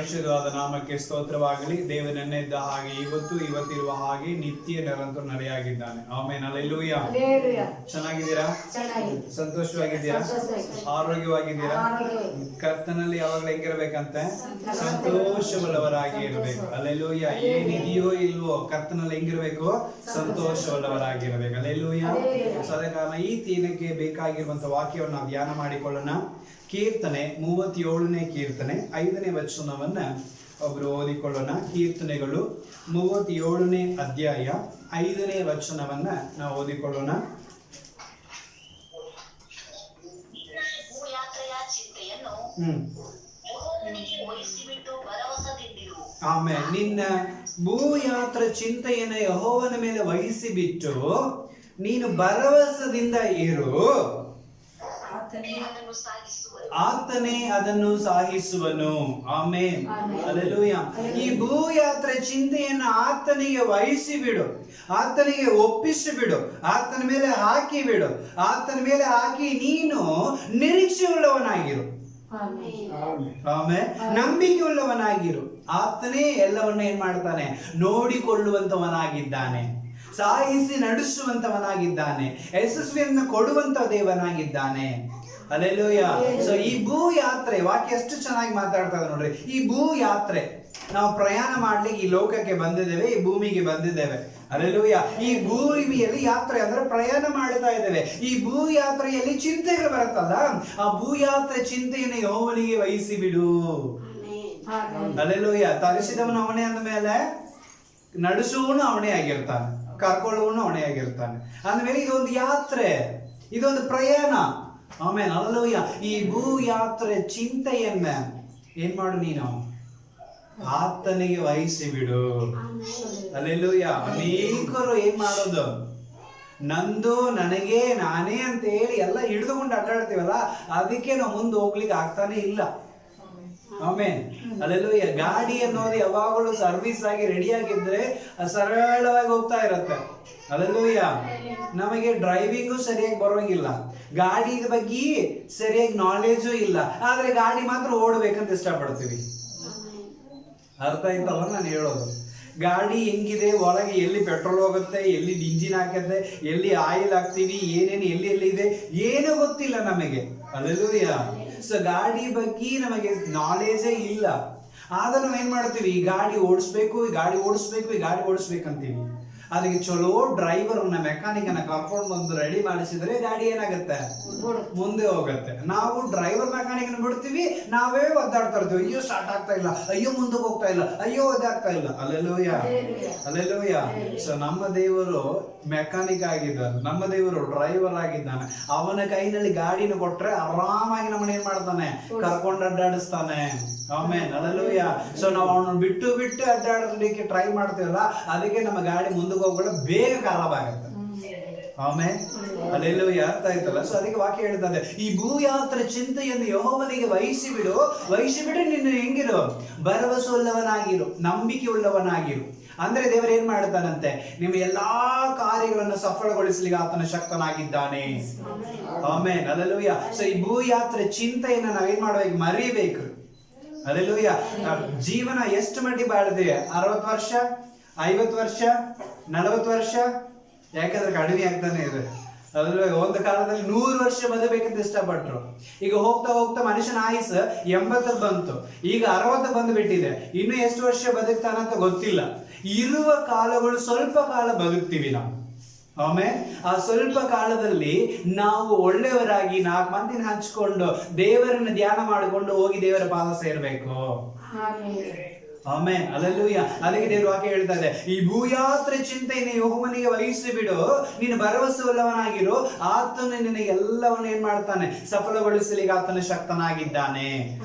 ಪರಿಶುದ್ಧವಾದ ನಾಮಕ್ಕೆ ಸ್ತೋತ್ರವಾಗಲಿ. ದೇವನನ್ನಿದ್ದ ಹಾಗೆ ಇವತ್ತಿರುವ ಹಾಗೆ ನಿತ್ಯ ನಿರಂತರ ನಡೆಯಾಗಿದ್ದಾನೆ. ಆಮೆನ್. ಹಲ್ಲೆಲೂಯಾ. ಚೆನ್ನಾಗಿದ್ದೀರಾ? ಸಂತೋಷವಾಗಿದ್ದೀರಾ? ಆರೋಗ್ಯವಾಗಿದ್ದೀರಾ? ಕರ್ತನಲ್ಲಿ ಯಾವಾಗಲೂ ಹೆಂಗಿರ್ಬೇಕಂತೆ? ಸಂತೋಷವುಳ್ಳವರಾಗಿ ಇರಬೇಕು. ಹಲ್ಲೆಲೂಯಾ. ಏನಿದೆಯೋ ಇಲ್ವೋ ಕರ್ತನಲ್ಲಿ ಹೆಂಗಿರ್ಬೇಕು? ಸಂತೋಷವುಳ್ಳವರಾಗಿರ್ಬೇಕು. ಹಲ್ಲೆಲೂಯಾ. ಅದ ಕಾರಣ ಈ ದಿನಕ್ಕೆ ಬೇಕಾಗಿರುವಂತಹ ವಾಕ್ಯವನ್ನು ನಾವು ಧ್ಯಾನ ಮಾಡಿಕೊಳ್ಳೋಣ. ಕೀರ್ತನೆ 37ನೇ ಕೀರ್ತನೆ 5ನೇ ವಚನವನ್ನ ಒಬ್ರು ಓದಿಕೊಳ್ಳೋಣ. ಕೀರ್ತನೆಗಳು 37ನೇ ಅಧ್ಯಾಯ 5ನೇ ವಚನವನ್ನ ನಾವು ಓದಿಕೊಳ್ಳೋಣ. ಆಮೇಲೆ ನಿನ್ನ ಭೂಯಾತ್ರ ಚಿಂತೆಯನ್ನು ಯೆಹೋವನ ಮೇಲೆ ವಹಿಸಿ ಬಿಟ್ಟು ನೀನು ಭರವಸದಿಂದ ಇರು, ಆತನೇ ಅದನ್ನು ಸಾಗಿಸುವನು. ಆಮೆನ್. ಹಲ್ಲೆಲೂಯಾ. ಈ ಭೂಯಾತ್ರೆ ಚಿಂತೆಯನ್ನು ಆತನಿಗೆ ವಹಿಸಿ ಬಿಡು, ಆತನಿಗೆ ಒಪ್ಪಿಸಿ ಬಿಡು, ಆತನ ಮೇಲೆ ಹಾಕಿ ಬಿಡು. ಆತನ ಮೇಲೆ ಹಾಕಿ ನೀನು ನಿರೀಕ್ಷೆ ಉಳ್ಳವನಾಗಿರು. ಆಮೇಲೆ ನಂಬಿಕೆ ಉಳ್ಳವನಾಗಿರು. ಆತನೇ ಎಲ್ಲವನ್ನ ಏನ್ ಮಾಡ್ತಾನೆ? ನೋಡಿಕೊಳ್ಳುವಂತವನಾಗಿದ್ದಾನೆ, ಸಾಯಿಸಿ ನಡೆಸುವಂತವನಾಗಿದ್ದಾನೆ, ಯಶಸ್ವಿಯನ್ನು ಕೊಡುವಂತ ದೇವನಾಗಿದ್ದಾನೆ. ಹಲ್ಲೆಲೂಯಾ. ಸೊ ಈ ಭೂ ಯಾತ್ರೆ ವಾಕ್ಯ ಎಷ್ಟು ಚೆನ್ನಾಗಿ ಮಾತಾಡ್ತಾರೆ ನೋಡ್ರಿ. ಈ ಭೂ ಯಾತ್ರೆ ನಾವು ಪ್ರಯಾಣ ಮಾಡ್ಲಿಕ್ಕೆ ಈ ಲೋಕಕ್ಕೆ ಬಂದಿದ್ದೇವೆ, ಈ ಭೂಮಿಗೆ ಬಂದಿದ್ದೇವೆ. ಹಲ್ಲೆಲೂಯಾ. ಈ ಭೂಮಿಯಲ್ಲಿ ಯಾತ್ರೆ ಅಂದ್ರೆ ಪ್ರಯಾಣ ಮಾಡ್ತಾ ಇದ್ದೇವೆ. ಈ ಭೂ ಯಾತ್ರೆಯಲ್ಲಿ ಚಿಂತೆಗಳು ಬರುತ್ತಲ್ಲ, ಆ ಭೂಯಾತ್ರೆ ಚಿಂತೆಯನ್ನು ಯೆಹೋವನಿಗೆ ವಹಿಸಿ ಬಿಡು. ಹಲ್ಲೆಲೂಯಾ. ತರಿಸಿದವನು ಅವನೇ ಅಂದ ಮೇಲೆ ನಡೆಸುವವನು ಅವನೇ ಆಗಿರ್ತಾನೆ, ಕರ್ಕೊಳ್ಳುವವನು ಅವನೇ ಆಗಿರ್ತಾನೆ. ಅಂದಮೇಲೆ ಇದೊಂದು ಯಾತ್ರೆ, ಇದೊಂದು ಪ್ರಯಾಣ. ಆಮೇಲೆ ಹಲ್ಲೆಲೂಯಾ. ಈ ಭೂ ಯಾತ್ರೆ ಚಿಂತೆಯನ್ನ ಏನ್ ಮಾಡು? ನೀನು ಆತನಿಗೆ ವಹಿಸಿ ಬಿಡು. ಹಲ್ಲೆಲೂಯಾ. ಅನೇಕರು ಏನ್ ಮಾಡೋದು? ನಂದು, ನನಗೆ, ನಾನೇ ಅಂತ ಹೇಳಿ ಎಲ್ಲ ಹಿಡಿದುಕೊಂಡು ಅಡ್ಡಾಡ್ತೀವಲ್ಲ, ಅದಕ್ಕೆ ನಾವು ಮುಂದೆ ಹೋಗ್ಲಿಕ್ಕೆ ಆಗ್ತಾನೆ ಇಲ್ಲ. ಆಮೇನ್. ಹಲ್ಲೆಲೂಯಾ. ಗಾಡಿ ಅನ್ನೋದು ಯಾವಾಗಲೂ ಸರ್ವಿಸ್ ಆಗಿ ರೆಡಿ ಆಗಿದ್ರೆ ಸರಳವಾಗಿ ಹೋಗ್ತಾ ಇರತ್ತೆ. ಹಲ್ಲೆಲೂಯಾ. ನಮಗೆ ಡ್ರೈವಿಂಗು ಸರಿಯಾಗಿ ಬರೋಂಗಿಲ್ಲ, ಗಾಡಿ ಬಗ್ಗೆ ಸರಿಯಾಗಿ ನಾಲೆಜು ಇಲ್ಲ, ಆದ್ರೆ ಗಾಡಿ ಮಾತ್ರ ಓಡ್ಬೇಕಂತ ಇಷ್ಟಪಡ್ತೀವಿ. ಅರ್ಥ ಆಯ್ತಲ್ಲ ನಾನು ಹೇಳೋದು? ಗಾಡಿ ಹೆಂಗಿದೆ, ಒಳಗೆ ಎಲ್ಲಿ ಪೆಟ್ರೋಲ್ ಹೋಗುತ್ತೆ, ಎಲ್ಲಿ ಇಂಜಿನ್ ಹಾಕತ್ತೆ, ಎಲ್ಲಿ ಆಯಿಲ್ ಹಾಕ್ತೀವಿ, ಏನೇನು ಎಲ್ಲಿ ಇದೆ ಏನೂ ಗೊತ್ತಿಲ್ಲ ನಮಗೆ. ಹಲ್ಲೆಲೂಯಾ. ಸೊ ಗಾಡಿ ಬಗ್ಗೆ ನಮಗೆ ನಾಲೆಜೇ ಇಲ್ಲ. ಆದ್ರೆ ನಾವು ಏನ್ ಮಾಡ್ತೀವಿ? ಈ ಗಾಡಿ ಓಡಿಸ್ಬೇಕಂತೀವಿ. ಅದಕ್ಕೆ ಚಲೋ ಡ್ರೈವರ್ ಮೆಕ್ಯಾನಿಕ್ ಅನ್ನ ಕರ್ಕೊಂಡು ಬಂದು ರೆಡಿ ಮಾಡಿಸಿದ್ರೆ ಗಾಡಿ ಏನಾಗುತ್ತೆ? ಮುಂದೆ ಹೋಗುತ್ತೆ. ನಾವು ಡ್ರೈವರ್ ಮೆಕ್ಯಾನಿಕ್ ಬಿಡ್ತೀವಿ, ನಾವೇ ಒದ್ದಾಡ್ತಾ ಇರ್ತೀವಿ. ಅಯ್ಯೋ ಸ್ಟಾರ್ಟ್ ಆಗ್ತಾ ಇಲ್ಲ, ಅಯ್ಯೋ ಮುಂದಕ್ಕೆ ಹೋಗ್ತಾ ಇಲ್ಲ, ಅಯ್ಯೋ ಒದ್ದಾಗ್ತಾ ಇಲ್ಲ. ಹಲ್ಲೆಲೂಯಾ. ಹಲ್ಲೆಲೂಯಾ. ಸೊ ನಮ್ಮ ದೇವರು ಮೆಕ್ಯಾನಿಕ್ ಆಗಿದ್ದಾನೆ, ನಮ್ಮ ದೇವರು ಡ್ರೈವರ್ ಆಗಿದ್ದಾನೆ. ಅವನ ಕೈನಲ್ಲಿ ಗಾಡಿನ ಕೊಟ್ರೆ ಆರಾಮಾಗಿ ನಮ್ಮನ್ನ ಏನ್ ಮಾಡ್ತಾನೆ? ಕರ್ಕೊಂಡು ಅಡ್ಡಾಡಿಸ್ತಾನೆ. ಆಮೇನ್. ಹಲ್ಲೆಲೂಯಾ. ಸೊ ನಾವು ಅವನನ್ನು ಬಿಟ್ಟು ಅಡ್ಡಾಡಲಿಕ್ಕೆ ಟ್ರೈ ಮಾಡ್ತೀವಲ್ಲ, ಅದಕ್ಕೆ ನಮ್ಮ ಗಾಡಿ ಮುಂದಕ್ಕೆ ಹೋಗ್ಬಿಡ ಬೇಗ ಖರಾಬ್ ಆಗುತ್ತೆ. ಆಮೇನ್. ಹಲ್ಲೆಲೂಯಾ. ಅರ್ಥ ಆಯ್ತಲ್ಲ? ಸೊ ಅದಕ್ಕೆ ವಾಕ್ಯ ಹೇಳ್ತದೆ, ಈ ಭೂಯಾತ್ರೆ ಚಿಂತೆಯನ್ನು ಯೆಹೋವನಿಗೆ ವಹಿಸಿ ಬಿಟ್ರೆ ನೀನು ಹೆಂಗಿರು? ಭರವಸೆ ಉಳ್ಳವನಾಗಿರು, ನಂಬಿಕೆ ಉಳ್ಳವನಾಗಿರು. ಅಂದ್ರೆ ದೇವರು ಏನ್ ಮಾಡ್ತಾನಂತೆ? ನಿಮ್ಮ ಎಲ್ಲಾ ಕಾರ್ಯಗಳನ್ನು ಸಫಲಗೊಳಿಸಲಿಕ್ಕೆ ಆತನ ಶಕ್ತನಾಗಿದ್ದಾನೆ. ಆಮೇನ್. ಹಲ್ಲೆಲೂಯಾ. ಸೊ ಈ ಭೂಯಾತ್ರೆ ಚಿಂತೆಯನ್ನ ನಾವೇನ್ ಮಾಡ್ಬೇಕು? ಮರಿಬೇಕು. ಹಲ್ಲೆಲೂಯಾ. ಜೀವನ ಎಷ್ಟು ಮಟ್ಟಿಗೆ ಬಾಳ್ತೀವಿ? 60 ವರ್ಷ, 50 ವರ್ಷ, 40 ವರ್ಷ? ಯಾಕಂದ್ರೆ ಕಡಿಮೆ ಆಗ್ತಾನೆ ಇದೆ. ಅದ್ರಲ್ಲಿ ಒಂದು ಕಾಲದಲ್ಲಿ 100 ವರ್ಷ ಬದಬೇಕಂತ ಇಷ್ಟಪಟ್ರು. ಈಗ ಹೋಗ್ತಾ ಹೋಗ್ತಾ ಮನುಷ್ಯನ ಆಯುಸ್ 80 ಬಂತು, ಈಗ 60 ಬಂದ್ಬಿಟ್ಟಿದೆ. ಇನ್ನು ಎಷ್ಟು ವರ್ಷ ಬದುಕ್ತಾನಂತ ಗೊತ್ತಿಲ್ಲ. ಇರುವ ಕಾಲಗಳು ಸ್ವಲ್ಪ ಕಾಲ ಬದುಕ್ತೀವಿ ನಾವು. ಆಮೇಲೆ ಆ ಸ್ವಲ್ಪ ಕಾಲದಲ್ಲಿ ನಾವು ಒಳ್ಳೆಯವರಾಗಿ 4 ಮಂದಿನ ಹಂಚ್ಕೊಂಡು ದೇವರನ್ನ ಧ್ಯಾನ ಮಾಡಿಕೊಂಡು ಹೋಗಿ ದೇವರ ಪಾದ ಸೇರ್ಬೇಕು. ಆಮೆನ್. ಹಲ್ಲೆಲೂಯಾ. ಅದಕ್ಕೆ ದೇವರು ವಾಕ್ಯ ಹೇಳ್ತಾ ಇದೆ, ಈ ಭೂಯಾತ್ರೆ ಚಿಂತೆಯನ್ನು ಯೆಹೋವನಿಗೆ ವಹಿಸಿ ಬಿಡು, ನೀನು ಭರವಸೆ ಉಳ್ಳವನಾಗಿರು, ಆತನು ನಿನಗೆ ಎಲ್ಲವನ್ನು ಏನ್ ಮಾಡ್ತಾನೆ? ಸಫಲಗೊಳಿಸಲಿಕ್ಕೆ ಆತನ ಶಕ್ತನಾಗಿದ್ದಾನೆ.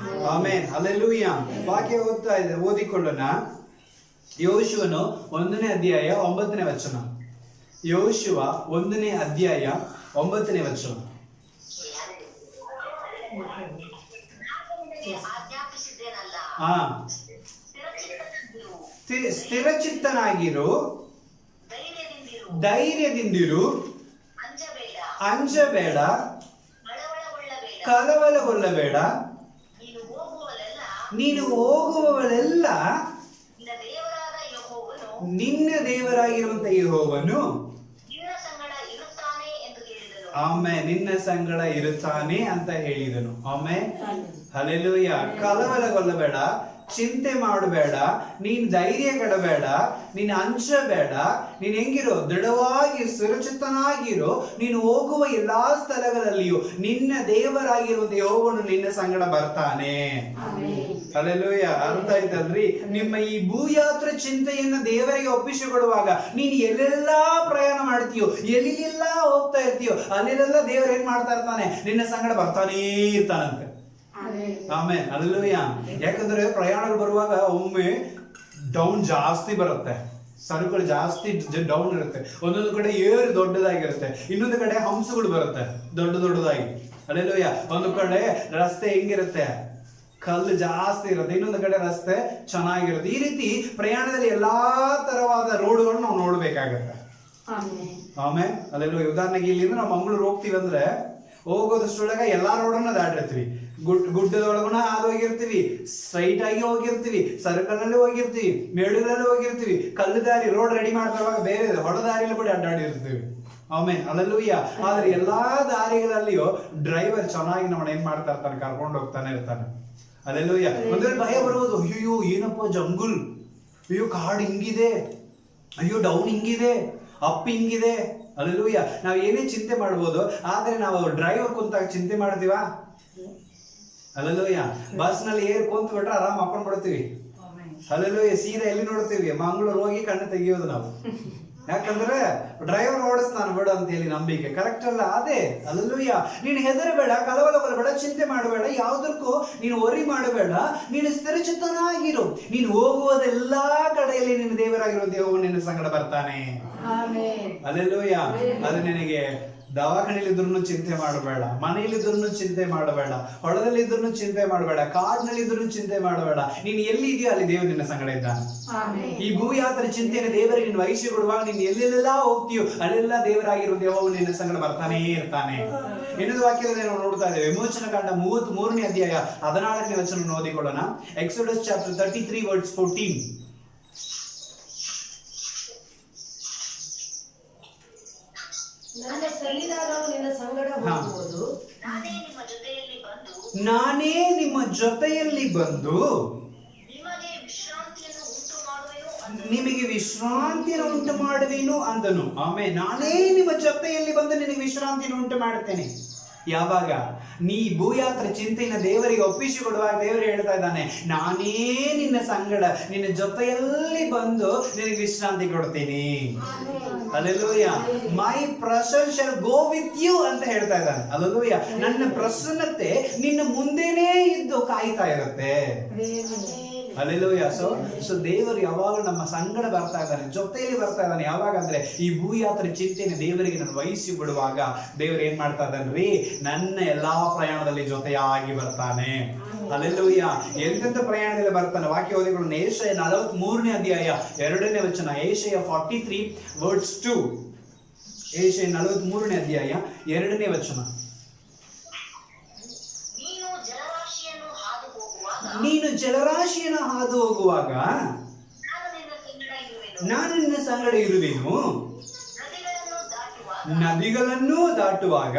ಆಮೆನ್. ಹಲ್ಲೆಲೂಯಾ. ವಾಕ್ಯ ಓದ್ತಾ ಇದೆ, ಓದಿಕೊಳ್ಳೋಣ. ಯೆಹೋಶುವನು 1ನೇ ಅಧ್ಯಾಯ 9ನೇ ವಚನ. ಯೆಹೋಶುವ 1ನೇ ಅಧ್ಯಾಯ 9ನೇ ವಚನ. ಸ್ಥಿರಚಿತ್ತನಾಗಿರು, ಧೈರ್ಯದಿಂದಿರು, ಅಂಜಬೇಡ, ಕಳವಳಗೊಳ್ಳಬೇಡ. ನೀನು ಹೋಗುವವಳೆಲ್ಲ ನಿನ್ನ ದೇವರಾಗಿರುವಂತ ಯೆಹೋವನು ಆಮೇಲೆ ನಿನ್ನ ಸಂಗಡ ಇರುತ್ತಾನೆ ಅಂತ ಹೇಳಿದನು. ಆಮೇಲೆ ಹಲ್ಲೆಲೂಯಾ. ಕಲವರಗೊಳ್ಳಬೇಡ, ಚಿಂತೆ ಮಾಡಬೇಡ, ನೀನ್ ಧೈರ್ಯ ಕೆಡಬೇಡ, ನೀನು ಅಂಜಬೇಡ. ನೀನ್ ಹೆಂಗಿರೋ ದೃಢವಾಗಿ ಸುರಕ್ಷಿತನಾಗಿರೋ. ನೀನು ಹೋಗುವ ಎಲ್ಲಾ ಸ್ಥಳಗಳಲ್ಲಿಯೂ ನಿನ್ನ ದೇವರಾಗಿರುವಂತ ಯೆಹೋವನು ನಿನ್ನ ಸಂಗಡ ಬರ್ತಾನೆ. ಹಲ್ಲೆಲೂಯಾ. ಅರ್ಥ ಆಯ್ತಲ್ರಿ? ನಿಮ್ಮ ಈ ಭೂಯಾತ್ರೆ ಚಿಂತೆಯನ್ನ ದೇವರಿಗೆ ಒಪ್ಪಿಸಿಕೊಡುವಾಗ ನೀನು ಎಲ್ಲೆಲ್ಲಾ ಪ್ರಯಾಣ ಮಾಡ್ತೀಯೋ, ಎಲ್ಲಿಗೆಲ್ಲ ಹೋಗ್ತಾ ಇರ್ತೀಯೋ, ಅಲ್ಲೆಲ್ಲ ದೇವರು ಏನ್ ಮಾಡ್ತಾ ಇರ್ತಾನೆ? ನಿನ್ನ ಸಂಗಡ ಬರ್ತಾನೇ ಇರ್ತಾನಂತೆ. ಆಮೇಲೆ ಹಲ್ಲೆಲೂಯಾ. ಯಾಕಂದ್ರೆ ಪ್ರಯಾಣಗಳು ಬರುವಾಗ ಒಮ್ಮೆ ಡೌನ್ ಜಾಸ್ತಿ ಬರುತ್ತೆ, ಸರಕುಗಳು ಜಾಸ್ತಿ ಡೌನ್ ಇರುತ್ತೆ. ಒಂದೊಂದು ಕಡೆ ಏರು ದೊಡ್ಡದಾಗಿರುತ್ತೆ, ಇನ್ನೊಂದು ಕಡೆ ಹಂಸಗಳು ಬರುತ್ತೆ ದೊಡ್ಡದಾಗಿ. ಹಲ್ಲೆಲೂಯಾ. ಒಂದು ಕಡೆ ರಸ್ತೆ ಹೆಂಗಿರುತ್ತೆ, ಕಲ್ಲು ಜಾಸ್ತಿ ಇರುತ್ತೆ, ಇನ್ನೊಂದು ಕಡೆ ರಸ್ತೆ ಚೆನ್ನಾಗಿರುತ್ತೆ. ಈ ರೀತಿ ಪ್ರಯಾಣದಲ್ಲಿ ಎಲ್ಲಾ ತರವಾದ ರೋಡ್ಗಳನ್ನು ನಾವು ನೋಡ್ಬೇಕಾಗತ್ತೆ. ಆಮೇಲೆ ಹಲ್ಲೆಲೂಯಾ. ಉದಾಹರಣೆಗೆ ಇಲ್ಲಿಂದ ನಾವು ಮಂಗಳೂರು ಹೋಗ್ತೀವಿ ಅಂದ್ರೆ ಹೋಗೋದಷ್ಟೊಳಗೆ ಎಲ್ಲಾ ರೋಡನ್ನ ದಾಟಿರ್ತೀವಿ. ಗುಡ್ಡದೊಳಗನ ಹಾದು ಹೋಗಿರ್ತೀವಿ, ಸ್ಟ್ರೈಟ್ ಆಗಿ ಹೋಗಿರ್ತೀವಿ, ಸರ್ಕಲ್ ನಲ್ಲಿ ಹೋಗಿರ್ತೀವಿ, ಮೇಡುಗಳಲ್ಲಿ ಹೋಗಿರ್ತೀವಿ. ಕಲ್ಲು ದಾರಿ ರೋಡ್ ರೆಡಿ ಮಾಡ್ತಾವಾಗ ಬೇರೆ ಹೊಡ ದಾರಿಯಲ್ಲಿ ಕೂಡ ಅಡ್ಡಾಡಿರ್ತೀವಿ. ಆಮೇಲೆ ಹಲ್ಲೆಲೂಯಾ. ಆದ್ರೆ ಎಲ್ಲಾ ದಾರಿಗಳಲ್ಲಿಯೂ ಡ್ರೈವರ್ ಚೆನ್ನಾಗಿ ನಮ್ಮನ್ನ ಏನ್ ಮಾಡ್ತಾ ಇರ್ತಾನೆ? ಕರ್ಕೊಂಡು ಹೋಗ್ತಾನೆ ಇರ್ತಾನೆ. ಹಲ್ಲೆಲೂಯಾ. ಒಂದ್ರೆ ಭಯ ಬರುವುದು, ಅಯ್ಯೋ ಏನಪ್ಪ ಜಂಗುಲ್, ಅಯ್ಯೋ ಕಾಡು ಹಿಂಗಿದೆ, ಅಯ್ಯೋ ಡೌನ್ ಹಿಂಗಿದೆ, ಅಪ್ ಹಿಂಗಿದೆ. ಹಲ್ಲೆಲೂಯಾ. ನಾವು ಏನೇ ಚಿಂತೆ ಮಾಡ್ಬೋದು, ಆದ್ರೆ ನಾವು ಡ್ರೈವರ್ ಕುಂತಾಗ ಚಿಂತೆ ಮಾಡ್ತೀವಾ? ಹಲ್ಲೆಲೂಯಾ. ಬಸ್ ನಲ್ಲಿ ಏರ್ ಕುಂತ ಬಿಟ್ರೆ ಆರಾಮ್ ಹಾಕೊಂಡ್ ಬಿಡ್ತೀವಿ. ಹಲ್ಲೆಲೂಯಾ. ಸೀದಾ ಎಲ್ಲಿ ನೋಡ್ತೀವಿ? ಮಂಗಳೂರು ಹೋಗಿ ಕಣ್ಣು ತೆಗಿಯೋದು ನಾವು. ಯಾಕಂದ್ರೆ ಡ್ರೈವರ್ ಓಡಿಸ್ತಾನೆ ಬಿಡು ಅಂತ ಹೇಳಿ ನಂಬಿಕೆ. ಕರೆಕ್ಟ್ ಅಲ್ಲ? ಅದೇ ಹಲ್ಲೆಲೂಯಾ. ನೀನು ಹೆದರಬೇಡ, ಕಳವಳಗೊಳ್ಳಬೇಡ, ಚಿಂತೆ ಮಾಡಬೇಡ, ಯಾವುದಕ್ಕೂ ನೀನು ವರಿ ಮಾಡಬೇಡ. ನೀನು ಸ್ಥಿರಚಿತ್ತನಾಗಿರು. ನೀನು ಹೋಗುವುದೆಲ್ಲಾ ಕಡೆಯಲ್ಲಿ ನಿನ್ನ ದೇವರಾಗಿರೋ ದೇವರು ನಿನ್ನ ಸಂಗಡ ಬರ್ತಾನೆ. ಹಲ್ಲೆಲೂಯಾ. ಅದು ನಿನಗೆ ದವಾಖಾನೆಯಲ್ಲಿದ್ರು ಚಿಂತೆ ಮಾಡಬೇಡ, ಮನೆಯಲ್ಲಿದ್ರು ಚಿಂತೆ ಮಾಡಬೇಡ, ಹೊಳದಲ್ಲಿದ್ರು ಚಿಂತೆ ಮಾಡಬೇಡ, ಕಾಡಿನಲ್ಲಿದ್ರು ಚಿಂತೆ ಮಾಡಬೇಡ. ನೀನು ಎಲ್ಲಿ ಇದೆಯೋ ಅಲ್ಲಿ ದೇವರು ನಿನ್ನ ಸಂಗಡ ಇದ್ದಾನೆ. ಈ ಭೂಯಾತ್ರೆ ಚಿಂತೆಯನ್ನು ದೇವರಿಗೆ ನೀನು ವಹಿಸಿಕೊಡುವಾಗ ನೀನು ಎಲ್ಲೆಲ್ಲ ಹೋಗ್ತೀಯೋ ಅಲ್ಲೆಲ್ಲ ದೇವರಾಗಿರುವ ದೇವರು ನಿನ್ನ ಸಂಗಡ ಬರ್ತಾನೇ ಇರ್ತಾನೆ. ಇನ್ನೊಂದು ವಾಕ್ಯದಲ್ಲಿ ನಾವು ನೋಡ್ತಾ ಇದ್ದೇವೆ. ವಿಮೋಚನ ಕಾಂಡ 33ನೇ ಅಧ್ಯಾಯ 14ನೇ ವಚನ ಓದಿಕೊಳ್ಳೋಣ. Exodus chapter 33 verse 14. ನಾನೇ ನಿಮ್ಮ ಜೊತೆಯಲ್ಲಿ ಬಂದು ನಿಮಗೆ ವಿಶ್ರಾಂತಿಯನ್ನು ಉಂಟು ಮಾಡುವೆನು ಅಂದನು. ಆಮೇಲೆ ನಾನೇ ನಿಮ್ಮ ಜೊತೆಯಲ್ಲಿ ಬಂದು ನಿನಗೆ ವಿಶ್ರಾಂತಿಯನ್ನು ಉಂಟು ಮಾಡುತ್ತೇನೆ. ಯಾವಾಗ ನೀ ಭೂಯಾತ್ರೆ ಚಿಂತೆಯನ್ನು ದೇವರಿಗೆ ಒಪ್ಪಿಸಿಕೊಡುವಾಗ ದೇವರು ಹೇಳ್ತಾ ಇದ್ದಾನೆ, ನಾನೇ ನಿನ್ನ ಸಂಗಡ ನಿನ್ನ ಜೊತೆಯಲ್ಲಿ ಬಂದು ನಿನಗೆ ವಿಶ್ರಾಂತಿ ಕೊಡ್ತೀನಿ. Hallelujah. My presence shall go with you ಅಂತ ಹೇಳ್ತಾ ಇದ್ದಾನೆ. ಹಲ್ಲೆಲೂಯಾ. ನನ್ನ ಪ್ರಸನ್ನತೆ ನಿನ್ನ ಮುಂದೆನೇ ಇದ್ದು ಕಾಯ್ತಾ ಇರುತ್ತೆ. ಹಲ್ಲೆಲೂಯಾ. ಸೊ ದೇವರು ಯಾವಾಗಲೂ ನಮ್ಮ ಸಂಗಡ ಬರ್ತಾ ಇದ್ದಾನೆ, ಜೊತೆಯಲ್ಲಿ ಬರ್ತಾ ಇದ್ದಾನೆ. ಯಾವಾಗ ಅಂದ್ರೆ ಈ ಭೂಯಾತ್ರೆ ಚಿಂತೆಯನ್ನು ದೇವರಿಗೆ ನಾನು ವಹಿಸಿ ಬಿಡುವಾಗ ದೇವರು ಏನ್ ಮಾಡ್ತಾ ಇದ್ದಾನ್ರಿ? ನನ್ನ ಎಲ್ಲಾ ಪ್ರಯಾಣದಲ್ಲಿ ಜೊತೆಯಾಗಿ ಬರ್ತಾನೆ. ಹಲ್ಲೆಲೂಯಾ. ಎಂತೆಂತ ಪ್ರಯಾಣದಲ್ಲಿ ಬರ್ತಾನೆ? ವಾಕ್ಯ ಓದಿಕೊಳ್ಳೋಣ. ಯೆಶಾಯ 43ನೇ ಅಧ್ಯಾಯ 2ನೇ ವಚನ. ಯೆಶಾಯ 43 ವರ್ಸ್ 2. ಯೆಶಾಯ 43ನೇ ಅಧ್ಯಾಯ 2ನೇ ವಚನ. ನೀನು ಜಲರಾಶಿಯನ್ನು ಹಾದು ಹೋಗುವಾಗ ನಾನು ನಿನ್ನ ಸಂಗಡ ಇರುವೆನು. ನದಿಗಳನ್ನು ದಾಟುವಾಗ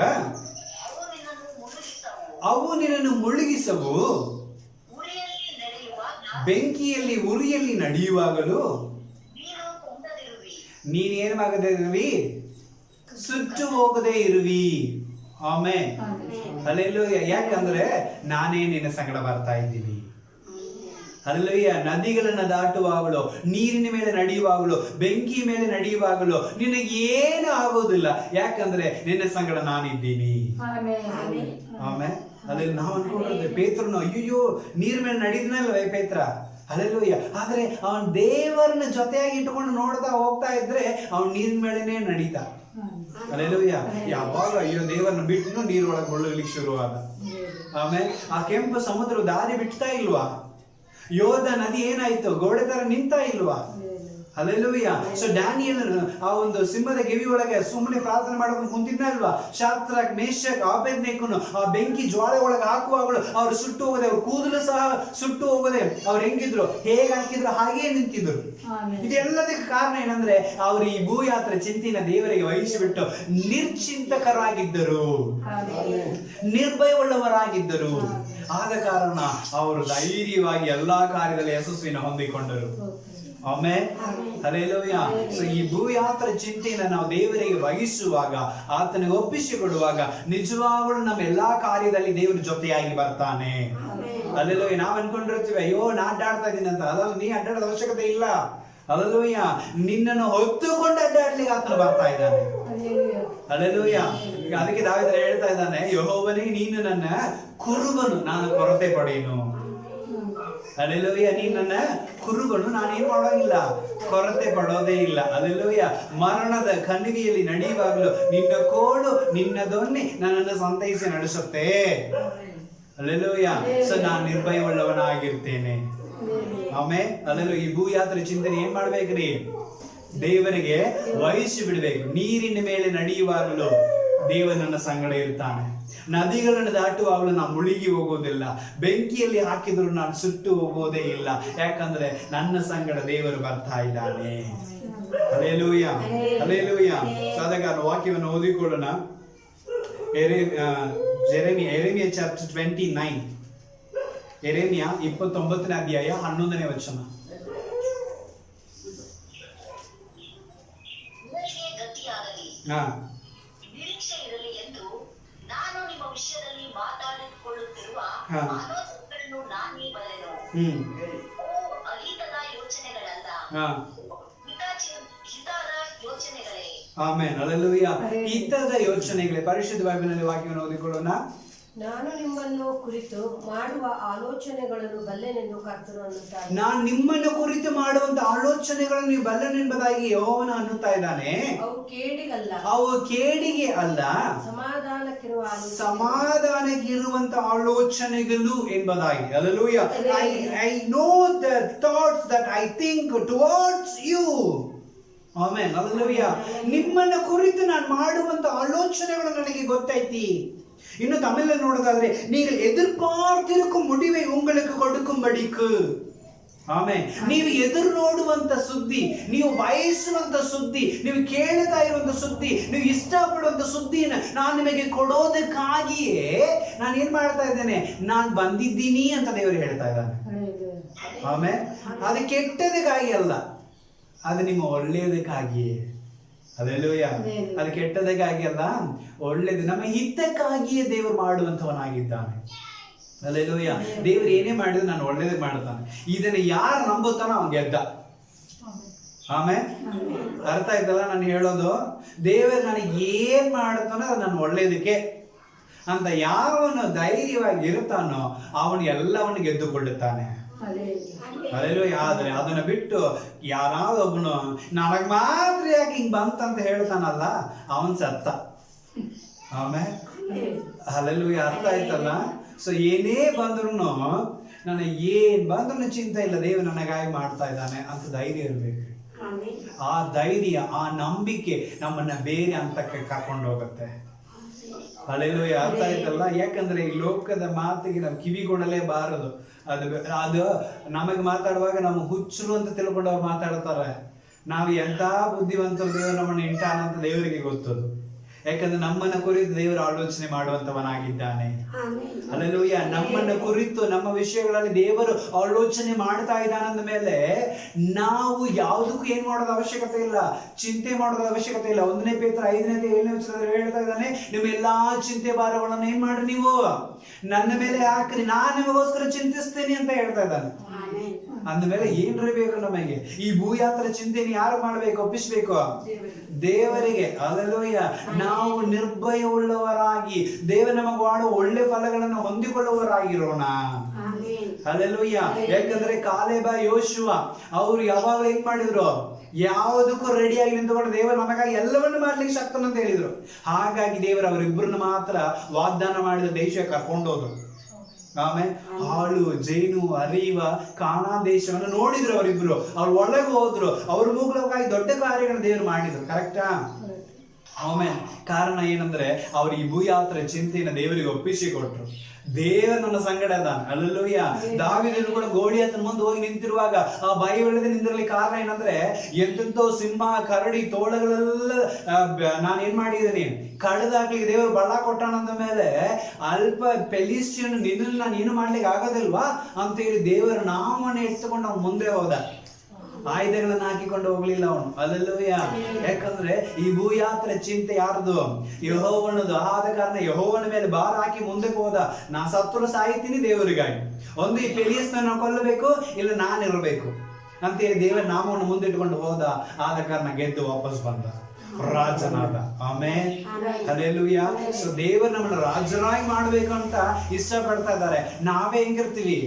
ಅವು ನಿನ್ನನ್ನು ಮುಳುಗಿಸವು. ಬೆಂಕಿಯಲ್ಲಿ ಉರಿಯಲ್ಲಿ ನಡೆಯುವಾಗಲೂ ನೀನೇನಾಗದೇ ಇರುವಿ, ಸುಟ್ಟು ಹೋಗದೇ ಇರುವಿ. ಆಮೇಲೆ ಹಲ್ಲೆಲೂಯಾ. ಯಾಕಂದ್ರೆ ನಾನೇ ನಿನ್ನ ಸಂಗಡ ಬರ್ತಾ ಇದ್ದೀನಿ. ಹಲ್ಲೆಲೂಯಾ. ನದಿಗಳನ್ನ ದಾಟುವಾಗಲೂ, ನೀರಿನ ಮೇಲೆ ನಡೆಯುವಾಗಲೂ, ಬೆಂಕಿ ಮೇಲೆ ನಡೆಯುವಾಗಲೂ ನಿನಗೆ ಏನು ಆಗೋದಿಲ್ಲ. ಯಾಕಂದ್ರೆ ನಿನ್ನ ಸಂಗಡ ನಾನಿದ್ದೀನಿ. ಆಮೇಲೆ ಅದ್ರಲ್ಲಿ ನಾವು ಅನ್ಕೊಂಡಿದ್ದೆ ಪೇತ್ರನು, ಅಯ್ಯೋ ನೀರ್ ಮೇಲೆ ನಡೆದ್ನಲ್ವೇ ಪೇತ್ರ. ಹಲ್ಲೆಲೂಯಾ. ಆದ್ರೆ ಅವನ್ ದೇವರನ್ನ ಜೊತೆಯಾಗಿ ಇಟ್ಕೊಂಡು ನೋಡ್ತಾ ಹೋಗ್ತಾ ಇದ್ರೆ ಅವನ್ ನೀರಿನ ಮೇಲೆನೆ ನಡೀತಾ. ಹಲ್ಲೆಲೂಯಾ. ಯಾವಾಗ ಅಯ್ಯೋ ದೇವರನ್ನ ಬಿಟ್ಟು ನೀರೊಳಗೆ ಮುಳುಗಲಿಕ್ಕೆ ಶುರುವಾದ. ಆಮೇಲೆ ಆ ಕೆಂಪು ಸಮುದ್ರ ದಾರಿ ಬಿಡ್ತಾ ಇಲ್ವಾ? ಯೋಧ ನದಿ ಏನಾಯ್ತು? ಗೋಡೆ ತರ ನಿಂತಾ ಇಲ್ವಾ? ಹಲ್ಲೆಲೂಯ. ಸೊ ಡ್ಯಾನಿಯಲ್ ಆ ಒಂದು ಸಿಂಹದ ಗೆವಿ ಒಳಗೆ ಸುಮ್ಮನೆ ಪ್ರಾರ್ಥನೆ ಮಾಡೋದು ಕುಂತಿದ್ದ ಅಲ್ವಾ? ಶಾದ್ರಕ್, ಮೇಷಕ್, ಅಬೇದ್ನೆಗೋನು ಆ ಬೆಂಕಿ ಜ್ವಾಲೆ ಒಳಗೆ ಹಾಕುವಾಗಲೂ ಅವ್ರು ಸುಟ್ಟು ಹೋಗದೆ, ಅವ್ರ ಕೂದಲು ಸಹ ಸುಟ್ಟು ಹೋಗದೆ ಅವ್ರು ಹೆಂಗಿದ್ರು, ಹೇಗೆ ಹಾಕಿದ್ರು ಹಾಗೇ ನಿಂತಿದ್ರು. ಇದೆಲ್ಲದಕ್ಕೆ ಕಾರಣ ಏನಂದ್ರೆ ಅವರು ಈ ಭೂಯಾತ್ರೆ ಚಿಂತಿನ ದೇವರಿಗೆ ವಹಿಸಿಬಿಟ್ಟು ನಿರ್ಚಿಂತಕರಾಗಿದ್ದರು, ನಿರ್ಭಯವುಳ್ಳವರಾಗಿದ್ದರು. ಆದ ಕಾರಣ ಅವರು ಧೈರ್ಯವಾಗಿ ಎಲ್ಲಾ ಕಾರ್ಯದಲ್ಲಿ ಯಶಸ್ವಿನ ಹೊಂದಿಕೊಂಡರು. Amen, hallelujah. ಸೊ ಈ ಭೂಯಾತ್ರೆ ಚಿಂತೆಯನ್ನು ನಾವು ದೇವರಿಗೆ ವಹಿಸುವಾಗ, ಆತನಿಗೆ ಒಪ್ಪಿಸಿಕೊಡುವಾಗ ನಿಜವಾಗಲೂ ನಮ್ಮ ಎಲ್ಲಾ ಕಾರ್ಯದಲ್ಲಿ ದೇವರ ಜೊತೆಯಾಗಿ ಬರ್ತಾನೆ. ಹಲ್ಲೆಲೂಯಾ. ನಾವ್ ಅನ್ಕೊಂಡಿರ್ತೀವಿ, ಅಯ್ಯೋ ನಾ ಅಡ್ಡಾಡ್ತಾ ಇದ್ದೀನಿ ಅಂತ. ಅದಲ್ಲ, ನೀ ಅಡ್ಡಾಡೋದ ಅವಶ್ಯಕತೆ ಇಲ್ಲ. ಹಲ್ಲೆಲೂಯಾ. ನಿನ್ನನ್ನು ಹೊತ್ತುಕೊಂಡು ಅಡ್ಡಾಡ್ಲಿಕ್ಕೆ ಆತನು ಬರ್ತಾ ಇದ್ದಾನೆ. ಹಲ್ಲೆಲೂಯಾ. ಅದಕ್ಕೆ ದಾವೀದನು ಹೇಳ್ತಾ ಇದ್ದಾನೆ, ಯೆಹೋವನೇ ನೀನು ನನ್ನ ಕುರುಬನು, ನಾನು ಕೊರತೆ ಪಡೆಯನು. ಹಲ್ಲೆಲೂಯಾ. ನೀ ನನ್ನ ಕುರುಬನು, ನಾನೇನ್ ಮಾಡೋಂಗಿಲ್ಲ, ಕೊರತೆ ಪಡೋದೇ ಇಲ್ಲ. ಹಲ್ಲೆಲೂಯಾ. ಮರಣದ ಕಣಿವೆಯಲ್ಲಿ ನಡೆಯುವಾಗಲೂ ನಿನ್ನ ಕೋಲು, ನಿನ್ನ ದೊಣ್ಣೆ ನನ್ನನ್ನು ಸಂತೈಸಿ ನಡೆಸುತ್ತೆ. ಹಲ್ಲೆಲೂಯಾ. ಸೊ ನಾನು ನಿರ್ಭಯವುಳ್ಳವನಾಗಿರ್ತೇನೆ. ಆಮೇಲೆ ಅದರಲ್ಲೂ ಈ ಭೂಯಾತ್ರೆ ಚಿಂತನೆ ಏನ್ ಮಾಡ್ಬೇಕ್ರಿ? ದೇವರಿಗೆ ವಹಿಸಿ ಬಿಡ್ಬೇಕು. ನೀರಿನ ಮೇಲೆ ನಡೆಯುವಾಗಲೂ ದೇವ ನನ್ನ ಸಂಗಡ ಇರ್ತಾನೆ. ನದಿಗಳನ್ನು ದಾಟುವಾಗಲೂ ನಾನು ಮುಳುಗಿ ಹೋಗೋದಿಲ್ಲ. ಬೆಂಕಿಯಲ್ಲಿ ಹಾಕಿದ್ರು ನಾನು ಸುಟ್ಟು ಹೋಗೋದೇ ಇಲ್ಲ. ಯಾಕಂದ್ರೆ ನನ್ನ ಸಂಗಡ ದೇವರು ಬರ್ತಾ ಇದ್ದಾನೆ. Hallelujah, hallelujah. ಸಾಧಕ ವಾಕ್ಯವನ್ನು ಓದಿಕೊಳ್ಳೋಣ. ಯೆರೆಮೀಯ ಚಾಪ್ಟರ್ 29. ಯೆರೆಮೀಯ 29ನೇ ಅಧ್ಯಾಯ 11ನೇ ವಚನ. ನಿರೀಕ್ಷೆ ಇರಲಿ ಎಂದು ನಾನು ನಿಮ್ಮ ವಿಷಯದಲ್ಲಿ ಮಾತಾಡಿಕೊಳ್ಳುತ್ತಿರುವ ಆಲೋಚನೆಗಳನ್ನು ನಾನೇ ಬಲ್ಲೆನು. ಅಹಿತದ ಯೋಚನೆಗಳಲ್ಲ, ಹಿತದ ಯೋಚನೆಗಳೇ. Amen, hallelujah. ಹಿತದ ಯೋಚನೆಗಳೇ. ಪರಿಶುದ್ಧ ಬೈಬಲ್ನಲ್ಲಿ ವಾಕ್ಯವನ್ನು ಓದಿಕೊಳ್ಳೋಣ. ನಾನು ನಿಮ್ಮನ್ನು ಕುರಿತು ಮಾಡುವ ಆಲೋಚನೆಗಳನ್ನು ಬಲ್ಲೆನೆಂದು ಕರ್ತನು ಅನ್ನುತ್ತಾನೆ. ನಾನು ನಿಮ್ಮನ್ನು ಕುರಿತು ಮಾಡುವಂತ ಆಲೋಚನೆಗಳನ್ನು ನೀವು ಬಲ್ಲೆನೆಂಬುದಾಗಿ ಯೆಹೋವನು ಅನ್ನುತ್ತಾ ಇದ್ದಾನೆ. ಅವು ಕೇಡಿಗಲ್ಲ, ಅವು ಕೇಡಿಗೆ ಅಲ್ಲ, ಸಮಾಧಾನಕ್ಕಿರುವಂತ ಆಲೋಚನೆಗಳು ಎಂಬುದಾಗಿ. Hallelujah. I know the thoughts that I think towards you. Amen, hallelujah. ನಿಮ್ಮನ್ನ ಕುರಿತು ನಾನು ಮಾಡುವಂತ ಆಲೋಚನೆಗಳು ನನಗೆ ಗೊತ್ತೈತಿ. ಇನ್ನು ತಮಿಳಲ್ಲಿ ನೋಡೋದಾದ್ರೆ, நீங்கள் எதிர்பார்த்திருக்கும் முடிவை உங்களுக்கு கொடுக்கும்படிக்கு. ಆಮೆನ್. ನೀವು ಎದುರು ನೋಡುವಂತ ಸುದ್ದಿ, ನೀವು ಬಯಸುವಂತ ಸುದ್ದಿ, ನೀವು ಕೇಳ್ತಾ ಇರುವಂತ ಸುದ್ದಿ, ನೀವು ಇಷ್ಟಪಡುವಂತ ಸುದ್ದಿನ ನಾನು ನಿಮಗೆ ಕೊಡೋದಕ್ಕಾಗಿಯೇ ನಾನು ಏನ್ ಮಾಡ್ತಾ ಇದ್ದೇನೆ, ನಾನು ಬಂದಿದ್ದೀನಿ ಅಂತ ದೇವರು ಹೇಳ್ತಾ ಇದ್ದಾನೆ. ಆಮೆನ್. ಅದು ಕೆಟ್ಟದಕ್ಕಾಗಿ ಅಲ್ಲ, ಅದು ನಿಮ್ಮ ಒಳ್ಳೆಯದಕ್ಕಾಗಿಯೇ. ಹಲ್ಲೆಲೂಯಾ. ಅದು ಕೆಟ್ಟದಕ್ಕಾಗಿ ಅಲ್ಲ, ಒಳ್ಳೇದು ನಮ್ಮ ಹಿತಕ್ಕಾಗಿಯೇ ದೇವರು ಮಾಡುವಂತವನಾಗಿದ್ದಾನೆ. ಹಲ್ಲೆಲೂಯಾ. ದೇವರು ಏನೇ ಮಾಡಿದ್ರು ನಾನು ಒಳ್ಳೇದಕ್ಕೆ ಮಾಡ್ತಾನೆ. ಇದನ್ನ ಯಾರು ನಂಬುತ್ತಾನೋ ಅವ್ನು ಗೆದ್ದ. ಆಮೇಲೆ ಅರ್ಥ ಆಯ್ತಲ್ಲ ನಾನು ಹೇಳೋದು? ದೇವರು ನನಗೆ ಏನ್ ಮಾಡ್ತಾನೋ ಅದು ನನ್ನ ಒಳ್ಳೇದಕ್ಕೆ ಅಂತ ಯಾವನು ಧೈರ್ಯವಾಗಿ ಇರ್ತಾನೋ ಅವನು ಎಲ್ಲವನ್ನು ಗೆದ್ದುಕೊಳ್ಳುತ್ತಾನೆ. ಹಲ್ಲೆಲೂಯಾ. ಆದ್ರೆ ಅದನ್ನ ಬಿಟ್ಟು ಯಾರಾದ್ರೂ ಒಬ್ಬನು ನನಗ್ ಮಾತ್ರ ಯಾಕೆ ಹಿಂಗ್ ಬಂತಂತ ಹೇಳ್ತಾನಲ್ಲ, ಅವನ್ ಸತ್ತ. ಆಮೇಲೆ ಹಲ್ಲೆಲೂಯಾ. ಅರ್ಥ ಆಯ್ತಲ್ಲ? ಸೊ ಏನೇ ಬಂದ್ರು ನನಗೆ ಏನ್ ಬಂದ್ರು ಚಿಂತೆ ಇಲ್ಲ, ದೇವರು ನನಗಾಗಿ ಮಾಡ್ತಾ ಇದ್ದಾನೆ ಅಂತ ಧೈರ್ಯ ಇರ್ಬೇಕು. ಆ ಧೈರ್ಯ, ಆ ನಂಬಿಕೆ ನಮ್ಮನ್ನ ಬೇರೆ ಹಂತಕ್ಕೆ ಕರ್ಕೊಂಡು ಹೋಗುತ್ತೆ. ಹಲ್ಲೆಲೂಯಾ. ಅರ್ಥ ಆಯ್ತಲ್ಲ? ಯಾಕಂದ್ರೆ ಈ ಲೋಕದ ಮಾತಿಗೆ ನಾವು ಕಿವಿಗೊಡಲೇಬಾರದು. ಅದು ನಮಗೆ ಮಾತಾಡುವಾಗ ನಮ್ಮ ಹುಚ್ಚರು ಅಂತ ತಿಳ್ಕೊಂಡು ಅವ್ರು ಮಾತಾಡ್ತಾರೆ. ನಾವು ಎಂತ ಬುದ್ಧಿವಂತರು, ದೇವರು ನಮ್ಮನ್ನು ಇಂಟಾನಂತ ದೇವರಿಗೆ ಗೊತ್ತದು. ಯಾಕಂದ್ರೆ ನಮ್ಮನ್ನ ಕುರಿತು ದೇವರು ಆಲೋಚನೆ ಮಾಡುವಂತವನಾಗಿದ್ದಾನೆ. ಹಲ್ಲೆಲೂಯಾ. ನಮ್ಮನ್ನ ಕುರಿತು ನಮ್ಮ ವಿಷಯಗಳಲ್ಲಿ ದೇವರು ಆಲೋಚನೆ ಮಾಡ್ತಾ ಇದ್ದಾನಂದ ಮೇಲೆ ನಾವು ಯಾವುದಕ್ಕೂ ಏನ್ ಮಾಡೋದ ಅವಶ್ಯಕತೆ ಇಲ್ಲ, ಚಿಂತೆ ಮಾಡೋದ ಅವಶ್ಯಕತೆ ಇಲ್ಲ. 1 ಪೇತ್ರ 5:7 ಹೇಳ್ತಾ ಇದ್ದಾನೆ, ನಿಮ್ಮ ಎಲ್ಲಾ ಚಿಂತೆ ಭಾರಗಳನ್ನು ಏನ್ ಮಾಡ್ರಿ, ನೀವು ನನ್ನ ಮೇಲೆ ಹಾಕ್ರಿ, ನಾನು ನಿಮಗೋಸ್ಕರ ಚಿಂತಿಸ್ತೇನೆ ಅಂತ ಹೇಳ್ತಾ ಇದ್ದಾನೆ. ಅಂದಮೇಲೆ ಏನ್ರಿ ಬೇಕು ನಮಗೆ? ಈ ಭೂಯಾತ್ರೆ ಚಿಂತೆಯನ್ನು ಯಾರು ಮಾಡ್ಬೇಕು? ಒಪ್ಪಿಸ್ಬೇಕು ದೇವರಿಗೆ. ಹಲ್ಲೆಲೂಯಾ. ನಾವು ನಿರ್ಭಯವುಳ್ಳವರಾಗಿ ದೇವರು ನಮಗೆ ಮಾಡುವ ಒಳ್ಳೆ ಫಲಗಳನ್ನು ಹೊಂದಿಕೊಳ್ಳುವವರಾಗಿರೋಣ. ಹಲ್ಲೆಲೂಯಾ. ಯಾಕಂದ್ರೆ ಕಾಲೇಬ, ಯೋಶುವ ಅವರು ಯಾವಾಗ ಏನ್ ಮಾಡಿದ್ರು? ಯಾವುದಕ್ಕೂ ರೆಡಿಯಾಗಿ ನಿಂತುಕೊಂಡು ದೇವರು ನಮಗಾಗಿ ಎಲ್ಲವನ್ನು ಮಾಡ್ಲಿಕ್ಕೆ ಶಕ್ತನ ಅಂತ ಹೇಳಿದ್ರು. ಹಾಗಾಗಿ ದೇವರು ಅವರಿಬ್ಬರನ್ನ ಮಾತ್ರ ವಾಗ್ದಾನ ಮಾಡಿದ ದೇಶಕ್ಕೆ ಕರ್ಕೊಂಡೋದ್ರು. ಆಮೇಲೆ ಹಾಳು ಜೇನು ಹರಿಯುವ ಕಾನಾನ್ ದೇಶವನ್ನು ನೋಡಿದ್ರು ಅವರಿಬ್ರು. ಅವ್ರು ಒಳಗೆ ಹೋದ್ರು, ಅವ್ರ ಮೂಲಕವಾಗಿ ದೊಡ್ಡ ಕಾರ್ಯಗಳನ್ನ ದೇವರು ಮಾಡಿದ್ರು. ಕರೆಕ್ಟಾ? ಆಮೇಲೆ ಕಾರಣ ಏನಂದ್ರೆ ಅವ್ರು ಈ ಭೂಯಾತ್ರೆ ಚಿಂತೆಯನ್ನು ದೇವರಿಗೆ ಒಪ್ಪಿಸಿ ಕೊಟ್ರು. ದೇವರು ನನ್ನ ಸಂಗಡ ಅದಾನ. ಅಲ್ಲೂಯ್ಯ. ದಾವೀದನು ಕೂಡ ಗೋಡಿ ಹತ್ರ ಮುಂದೆ ಹೋಗಿ ನಿಂತಿರುವಾಗ ಆ ಭಯವಿಲ್ಲದೆ ನಿಂತಿರಲಿ ಕಾರಣ ಏನಂದ್ರೆ ಎಂತೆಂತೋ ಸಿಂಹ ಕರಡಿ ತೋಳಗಳೆಲ್ಲ ನಾನು ಏನ್ ಮಾಡಿದ್ದೀನಿ ಕಳೆದಾಗ್ಲಿಕ್ಕೆ ದೇವರು ಬಳ್ಳ ಕೊಟ್ಟಾನಂದ ಮೇಲೆ ಅಲ್ಪ ಪೆಲಿಸ್ಟಿಯನ್ ನಿನ್ನ ನಾನು ಏನು ಮಾಡ್ಲಿಕ್ಕೆ ಆಗೋದಿಲ್ವಾ ಅಂತ ಹೇಳಿ ದೇವರ ನಾಮವನ್ನು ಎತ್ತುಕೊಂಡು ಅವ್ನು ಮುಂದೆ ಹೋದ. ಆಯುಧಗಳನ್ನ ಹಾಕಿಕೊಂಡು ಹೋಗ್ಲಿಲ್ಲ ಅವನು. ಅಲ್ಲೂಯ್ಯ. ಯಾಕಂದ್ರೆ ಈ ಭೂಯಾತ್ರೆ ಚಿಂತೆ ಯಾರ್ದು? ಯೆಹೋವನದು. ಆದ ಕಾರಣ ಯೆಹೋವನ ಮೇಲೆ ಭಾರ ಹಾಕಿ ಮುಂದೆ ಹೋದ. ನಾ ಸತ್ರು ಸಾಯ್ತೀನಿ ದೇವರಿಗಾಗಿ, ಒಂದು ಈ ಪೆಲಿಸ್ನ ಕೊಲ್ಲಬೇಕು, ಇಲ್ಲ ನಾನಿರ್ಬೇಕು ಅಂತೇಳಿ ದೇವರ ನಾಮವನ್ನು ಮುಂದಿಟ್ಕೊಂಡು ಹೋದ. ಆದ ಕಾರಣ ಗೆದ್ದು ವಾಪಸ್ ಬಂದ, ರಾಜನಾದ. ಆಮೇಲೆ ಹಲ್ಲೆಲೂಯಾ. ಸೊ ದೇವರು ನಮ್ಮನ್ನ ರಾಜರಾಗಿ ಮಾಡ್ಬೇಕು ಅಂತ ಇಷ್ಟಪಡ್ತಾ ಇದ್ದಾರೆ. ನಾವೇ ಹೆಂಗಿರ್ತೀವಿ?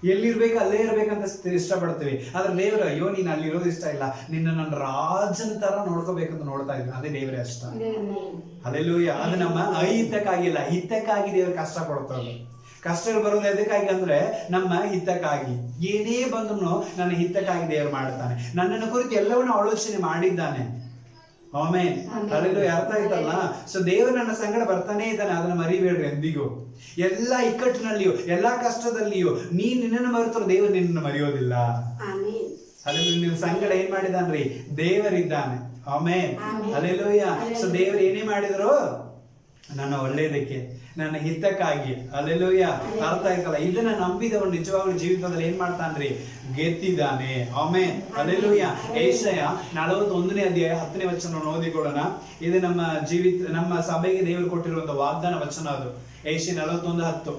ಎಲ್ಲಿರ್ಬೇಕು ಅಲ್ಲೇ ಇರ್ಬೇಕಂತ ಇಷ್ಟಪಡ್ತೀವಿ. ಆದ್ರೆ ದೇವರು ಅಯ್ಯೋ ನೀನು ಅಲ್ಲಿರೋದು ಇಷ್ಟ ಇಲ್ಲ, ನಿನ್ನ ನನ್ನ ರಾಜನ ತರ ನೋಡ್ಕೋಬೇಕಂತ ನೋಡ್ತಾ ಇದ್ದೀನಿ. ಅದೇ ದೇವರೇ ಅಷ್ಟ. ಹಲ್ಲೆಲೂಯಾ. ಅದು ನಮ್ಮ ಅಹಿತಕ್ಕಾಗಿಲ್ಲ, ಹಿತಕ್ಕಾಗಿ ದೇವರು ಕಷ್ಟ ಕೊಡ್ತಾರೆ. ಕಷ್ಟಗಳು ಬರೋದು ಎದಕ್ಕಾಗಿ ಅಂದ್ರೆ ನಮ್ಮ ಹಿತಕ್ಕಾಗಿ. ಏನೇ ಬಂದ್ರು ನನ್ನ ಹಿತಕ್ಕಾಗಿ ದೇವರು ಮಾಡ್ತಾನೆ. ನನ್ನನ್ನು ಕುರಿತು ಎಲ್ಲವನ್ನೂ ಆಲೋಚನೆ ಮಾಡಿದ್ದಾನೆ. ಆಮೇನ್. ಹಲ್ಲೆಲೂಯಾ. ಅರ್ಥ ಆಯ್ತಲ್ಲ? ಸೊ ದೇವರು ನನ್ನ ಸಂಗಡ ಬರ್ತಾನೆ ಇದ್ದಾನೆ, ಅದನ್ನ ಮರಿಬೇಡ್ರಿ ಎಂದಿಗೂ. ಎಲ್ಲ ಇಕ್ಕಟ್ಟಿನಲ್ಲಿಯೂ ಎಲ್ಲಾ ಕಷ್ಟದಲ್ಲಿಯೂ ನಿನ್ನನ್ನು ಮರೆತರು ದೇವರು ನಿನ್ನನ್ನು ಮರೆಯೋದಿಲ್ಲ. ಅದ್ರಲ್ಲಿ ನಿನ್ನ ಸಂಗಡ ಏನ್ ಮಾಡಿದಾನ್ರಿ? ದೇವರಿದ್ದಾನೆ. ಆಮೇನ್. ಹಲ್ಲೆಲೂಯಾ. ಸೊ ದೇವರು ಏನೇ ಮಾಡಿದ್ರು ನನ್ನ ಒಳ್ಳೇದಕ್ಕೆ, ನನ್ನ ಹಿತಕ್ಕಾಗಿ. ಹಲ್ಲೆಲೂಯಾ. ಅರ್ಥ ಆಯ್ತಲ್ಲ? ಇದನ್ನ ನಂಬಿದವನು ನಿಜವಾಗ್ಲೂ ಜೀವಿತದಲ್ಲಿ ಏನ್ ಮಾಡ್ತಾನ್ರಿ? ಗೆದ್ದಿದ್ದಾನೆ. ಆಮೇನ್. ಹಲ್ಲೆಲೂಯಾ. ಯೆಶಾಯ 41ನೇ ಅಧ್ಯಾಯ 10ನೇ ವಚನ ಓದಿಕೊಳ್ಳೋಣ. ಇದು ನಮ್ಮ ಸಭೆಗೆ ದೇವರು ಕೊಟ್ಟಿರುವಂತ ವಾಗ್ದಾನ ವಚನ. ಅದು ಯೆಶಾಯ 41:10.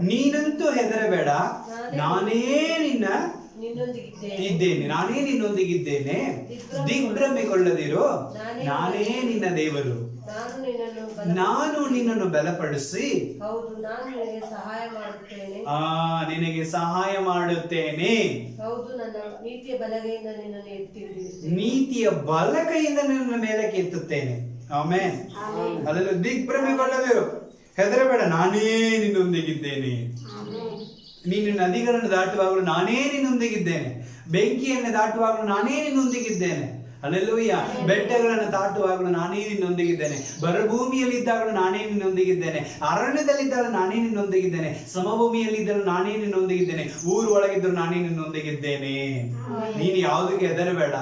ನೀನಂತೂ ಹೆದರಬೇಡ, ನಾನೇ ನಿನ್ನೊಂದಿಗಿದ್ದೇನೆ, ದಿಗ್ಭ್ರಮೆಗೊಳ್ಳದಿರು, ನಾನೇ ನಿನ್ನ ದೇವರು, ನಾನು ನಿನ್ನನ್ನು ಬಲಪಡಿಸಿ ನಿನಗೆ ಸಹಾಯ ಮಾಡುತ್ತೇನೆ, ನೀತಿಯ ಬಲಗೈಯಿಂದ ನಿನ್ನ ಮೇಲಕ್ಕೆ ಎತ್ತುತ್ತೇನೆ. ಆಮೇನ್. ಅದರಲ್ಲಿ ದಿಗ್ಭ್ರಮೆಗೊಳ್ಳದಿರು, ಹೆದರಬೇಡ, ನಾನೇ ನಿನ್ನೊಂದಿಗಿದ್ದೇನೆ. ನೀನು ನದಿಗಳನ್ನು ದಾಟುವಾಗಲೂ ನಾನೇ ನಿನ್ನೊಂದಿಗಿದ್ದೇನೆ, ಬೆಂಕಿಯನ್ನು ದಾಟುವಾಗಲೂ ನಾನೇ ನಿನ್ನೊಂದಿಗಿದ್ದೇನೆ. ಹಲ್ಲೆಲೂಯಾ. ಬೆಟ್ಟಗಳನ್ನು ದಾಟುವಾಗಲೂ ನಾನೇ ನಿನ್ನೊಂದಿಗಿದ್ದೇನೆ, ಬರಭೂಮಿಯಲ್ಲಿದ್ದಾಗಲೂ ನಾನೇ ನಿನ್ನೊಂದಿಗಿದ್ದೇನೆ, ಅರಣ್ಯದಲ್ಲಿದ್ದಾಗ ನಾನೇ ನಿನ್ನೊಂದಿಗಿದ್ದೇನೆ, ಸಮಭೂಮಿಯಲ್ಲಿದ್ದರೂ ನಾನೇ ನಿನ್ನೊಂದಿಗಿದ್ದೇನೆ, ಊರು ಒಳಗಿದ್ದರೂ ನಾನೇ ನಿನ್ನೊಂದಿಗಿದ್ದೇನೆ. ನೀನು ಯಾವುದಕ್ಕೆ ಹೆದರಬೇಡ,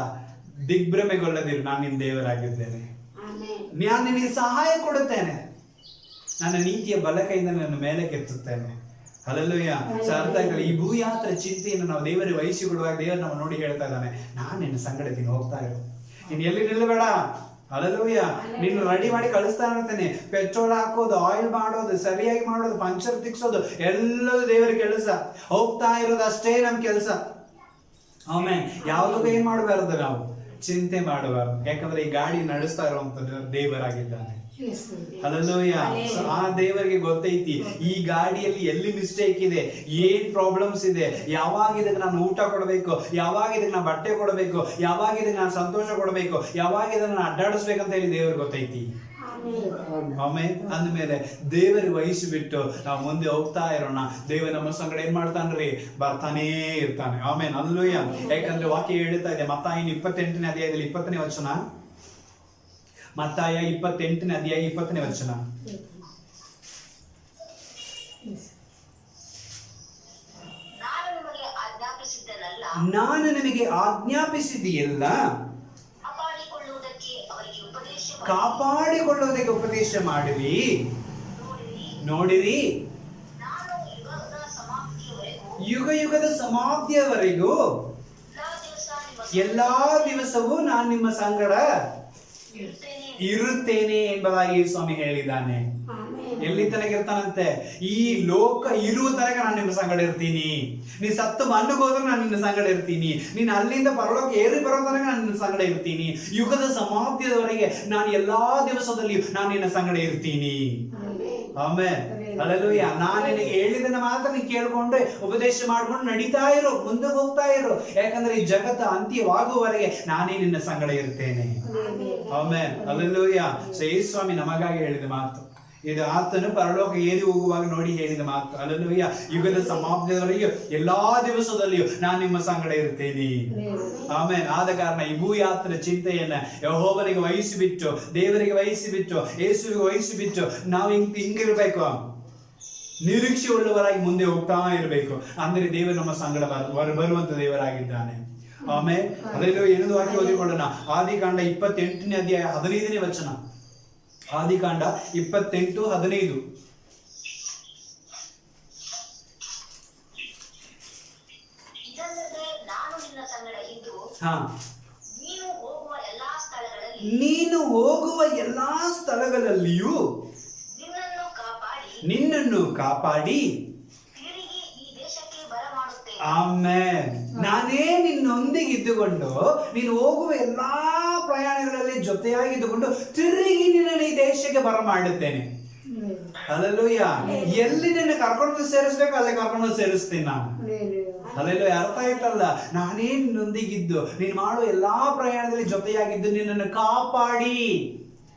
ದಿಗ್ಭ್ರಮೆಗೊಳ್ಳದಿರು, ನಾನು ನಿನ್ನ ದೇವರಾಗಿದ್ದೇನೆ. ನಾನು ನಿನಗೆ ಸಹಾಯ ಕೊಡುತ್ತೇನೆ, ನನ್ನ ನೀತಿಯ ಬಲಕೈಯಿಂದ ನನ್ನ ಮೇಲೆ ಕೆತ್ತುತ್ತೇನೆ. ಹಲ್ಲೆಲೂಯಾ. ಅರ್ಥ ಆಯ್ತಲ್ಲ? ಈ ಭೂಯಾತ್ರೆ ಚಿಂತೆಯನ್ನು ನಾವು ದೇವರಿಗೆ ವಹಿಸಿಕೊಡುವಾಗ ದೇವರು ನಾವು ನೋಡಿ ಹೇಳ್ತಾ ಇದ್ದಾನೆ, ನಾನು ನಿನ್ನ ಸಂಗಡತೀನಿ, ಹೋಗ್ತಾ ಇರು, ನೀನು ಎಲ್ಲಿ ನಿಲ್ಲಬೇಡ. ಹಲ್ಲೆಲೂಯಾ. ನಿನ್ನ ರೆಡಿ ಮಾಡಿ ಕಳಿಸ್ತಾ ಇರ್ತೇನೆ. ಪೆಟ್ರೋಲ್ ಹಾಕೋದು, ಆಯಿಲ್ ಮಾಡೋದು, ಸರಿಯಾಗಿ ಮಾಡೋದು, ಪಂಚರ್ ತಿಕ್ಸೋದು ಎಲ್ಲದೂ ದೇವರ ಕೆಲಸ. ಹೋಗ್ತಾ ಇರೋದು ಅಷ್ಟೇ ನಮ್ಮ ಕೆಲಸ. ಆಮೇಲೆ ಯಾವುದಕ್ಕೂ ಏನ್ ಮಾಡಬಾರ್ದು, ನಾವು ಚಿಂತೆ ಮಾಡಬಾರ್ದು. ಯಾಕಂದ್ರೆ ಈ ಗಾಡಿ ನಡೆಸ್ತಾ ಇರುವಂತದ್ದು ದೇವರಾಗಿದ್ದಾನೆ. ಹಲ್ಲೆಲೂಯಾ. ಆ ದೇವರಿಗೆ ಗೊತ್ತೈತಿ ಈ ಗಾಡಿಯಲ್ಲಿ ಎಲ್ಲಿ ಮಿಸ್ಟೇಕ್ ಇದೆ, ಏನ್ ಪ್ರಾಬ್ಲಮ್ಸ್ ಇದೆ, ಯಾವಾಗ ಇದಕ್ಕೆ ನಾನು ಊಟ ಕೊಡಬೇಕು, ಯಾವಾಗ ಇದಕ್ಕೆ ನಾನು ಬಟ್ಟೆ ಕೊಡಬೇಕು, ಯಾವಾಗ ಇದಕ್ಕೆ ನಾನು ಸಂತೋಷ ಕೊಡಬೇಕು, ಯಾವಾಗ ಇದನ್ನ ಅಡ್ಡಾಡಿಸ್ಬೇಕಂತ ಹೇಳಿ ದೇವರಿಗೆ ಗೊತ್ತೈತಿ. ಆಮೇಲೆ ಅಂದ್ಮೇಲೆ ದೇವರಿಗೆ ವಹಿಸಿಬಿಟ್ಟು ನಾವು ಮುಂದೆ ಹೋಗ್ತಾ ಇರೋಣ. ದೇವರು ನಮ್ಮ ಸಂಗಡ ಏನ್ ಮಾಡ್ತಾನ್ರಿ? ಬರ್ತಾನೇ ಇರ್ತಾನೆ. ಆಮೇಲೆ ಹಲ್ಲೆಲೂಯಾ. ಯಾಕಂದ್ರೆ ವಾಕ್ಯ ಹೇಳ್ತಾ ಇದೆ ಮತ್ತಾಯ 28ನೇ ಅಧ್ಯಾಯದಲ್ಲಿ 20ನೇ ವಚನ. ಮತ್ತಾಯ 28ನೇ ಅಧ್ಯಾಯ 20ನೇ ವಚನ. ನಾನು ನಿಮಗೆ ಆಜ್ಞಾಪಿಸಿದೆಯಲ್ಲ, ಕಾಪಾಡಿಕೊಳ್ಳುವುದಕ್ಕೆ ಉಪದೇಶ ಮಾಡಿರಿ. ನೋಡಿರಿ, ಯುಗ ಯುಗದ ಸಮಾಪ್ತಿಯವರೆಗೂ ಎಲ್ಲಾ ದಿವಸವೂ ನಾನು ನಿಮ್ಮ ಸಂಗಡ ಇರುತ್ತೇನೆ ಎಂಬುದಾಗಿ ಸ್ವಾಮಿ ಹೇಳಿದ್ದಾನೆ. ಎಲ್ಲಿ ತನಕ ಇರ್ತಾನಂತೆ? ಈ ಲೋಕ ಇರುವ ತನಕ ನಾನು ನಿಮ್ಮ ಸಂಗಡ ಇರ್ತೀನಿ. ನೀ ಸತ್ತು ಮಣ್ಣಿಗೆ ಹೋದ್ರೆ ನಾನು ನಿನ್ನ ಸಂಗಡ ಇರ್ತೀನಿ. ನೀನು ಅಲ್ಲಿಂದ ಪರಲೋಕ ಏರಿ ಬರೋ ತನಕ ನಾನು ನಿನ್ನ ಸಂಗಡ ಇರ್ತೀನಿ. ಯುಗದ ಸಮಾಪ್ತಿಯವರೆಗೆ ನಾನು ಎಲ್ಲಾ ದಿವಸದಲ್ಲಿಯೂ ನಾನು ನಿನ್ನ ಸಂಗಡ ಇರ್ತೀನಿ. ಆಮೇಲೆ ಹಲ್ಲೆಲೂಯಾ. ನಾನು ನಿನಗೆ ಹೇಳಿದನ್ನ ಮಾತ್ರ ನೀನು ಕೇಳ್ಕೊಂಡು ಉಪದೇಶ ಮಾಡ್ಕೊಂಡು ನಡೀತಾ ಇರು, ಮುಂದೆ ಹೋಗ್ತಾ ಇರು. ಯಾಕಂದ್ರೆ ಈ ಜಗತ್ತು ಅಂತ್ಯವಾಗುವವರೆಗೆ ನಾನೇ ನಿನ್ನ ಸಂಗಡ ಇರ್ತೇನೆ. ಆಮೇಲೆ ಹಲ್ಲೆಲೂಯಾ. ಸೊ ಯೇಸು ಸ್ವಾಮಿ ನಮಗಾಗಿ ಹೇಳಿದ ಮಾತು. ಇದು ಆತನು ಪರಲೋಕ ಏರಿ ಹೋಗುವಾಗ ನೋಡಿ ಹೇಳಿದ ಮಾತು. ಹಲ್ಲೆಲೂಯಾ. ಯುಗದ ಸಮಾಪ್ತಿಯವರೆಗೂ ಎಲ್ಲಾ ದಿವಸದಲ್ಲಿಯೂ ನಾನು ನಿಮ್ಮ ಸಂಗಡ ಇರ್ತೇನೆ. ಆಮೇಲೆ ಆದ ಕಾರಣ ಈ ಭೂಯಾತ್ರೆ ಚಿಂತೆಯನ್ನ ಯೆಹೋವನಿಗೆ ವಹಿಸಿಬಿಟ್ಟು, ದೇವರಿಗೆ ವಹಿಸಿಬಿಟ್ಟು, ಯೇಸುವಿಗೆ ವಹಿಸಿಬಿಟ್ಟು ನಾವು ಹಿಂಗಿರ್ಬೇಕು, ನಿರೀಕ್ಷೆ ಉಳ್ಳವರಾಗಿ ಮುಂದೆ ಹೋಗ್ತಾ ಇರಬೇಕು. ಅಂದ್ರೆ ದೇವರು ನಮ್ಮ ಸಂಗಡ ಬರುವಂತ ದೇವರಾಗಿದ್ದಾನೆ. ಆಮೇಲೆ ಅದೆಲ್ಲೋ ಏನದು ವಾಕ್ಯ ಓದಿಕೊಳ್ಳೋಣ. ಆದಿಕಾಂಡ 28ನೇ ಅಧ್ಯಾಯ 15ನೇ ವಚನ. ಆದಿಕಾಂಡ 28:15. ಇದಲ್ಲದೆ ನಾನು ನಿನ್ನ ಸಂಗಡ ಇದ್ದು ನೀನು ಹೋಗುವ ಎಲ್ಲಾ ಸ್ಥಳಗಳಲ್ಲಿಯೂ ನಿನ್ನನ್ನು ಕಾಪಾಡಿ ತಿರುಗಿ ಈ ದೇಶಕ್ಕೆ ಬರಮಾಡುತ್ತೇನೆ. ಆಮೆನ್. ನಾನೇ ನಿನ್ನೊಂದಿಗೆ ಇದ್ದುಕೊಂಡು ನೀನು ಹೋಗುವ ಎಲ್ಲಾ ಪ್ರಯಾಣಗಳಲ್ಲಿ ಜೊತೆಯಾಗಿದ್ದುಕೊಂಡು ತಿರುಗಿ ನಿನ್ನನ್ನು ಈ ದೇಶಕ್ಕೆ ಬರಮಾಡುತ್ತೇನೆ. ಹಲ್ಲೆಲೂಯಾ. ಎಲ್ಲಿ ನಿನ್ನ ಕರ್ಕೊಂಡು ಸೇರಿಸ್ಬೇಕು ಅಲ್ಲಿ ಕರ್ಕೊಂಡು ಸೇರಿಸ್ತೀನಿ ನಾನು. ಹಲ್ಲೆಲೂಯಾ. ಅರ್ಥ ಆಯ್ತಲ್ಲ? ನಾನೇ ನಿನ್ನೊಂದಿಗಿದ್ದು ನೀನು ಮಾಡುವ ಎಲ್ಲಾ ಪ್ರಯಾಣದಲ್ಲಿ ಜೊತೆಯಾಗಿದ್ದು ನಿನ್ನನ್ನು ಕಾಪಾಡಿ,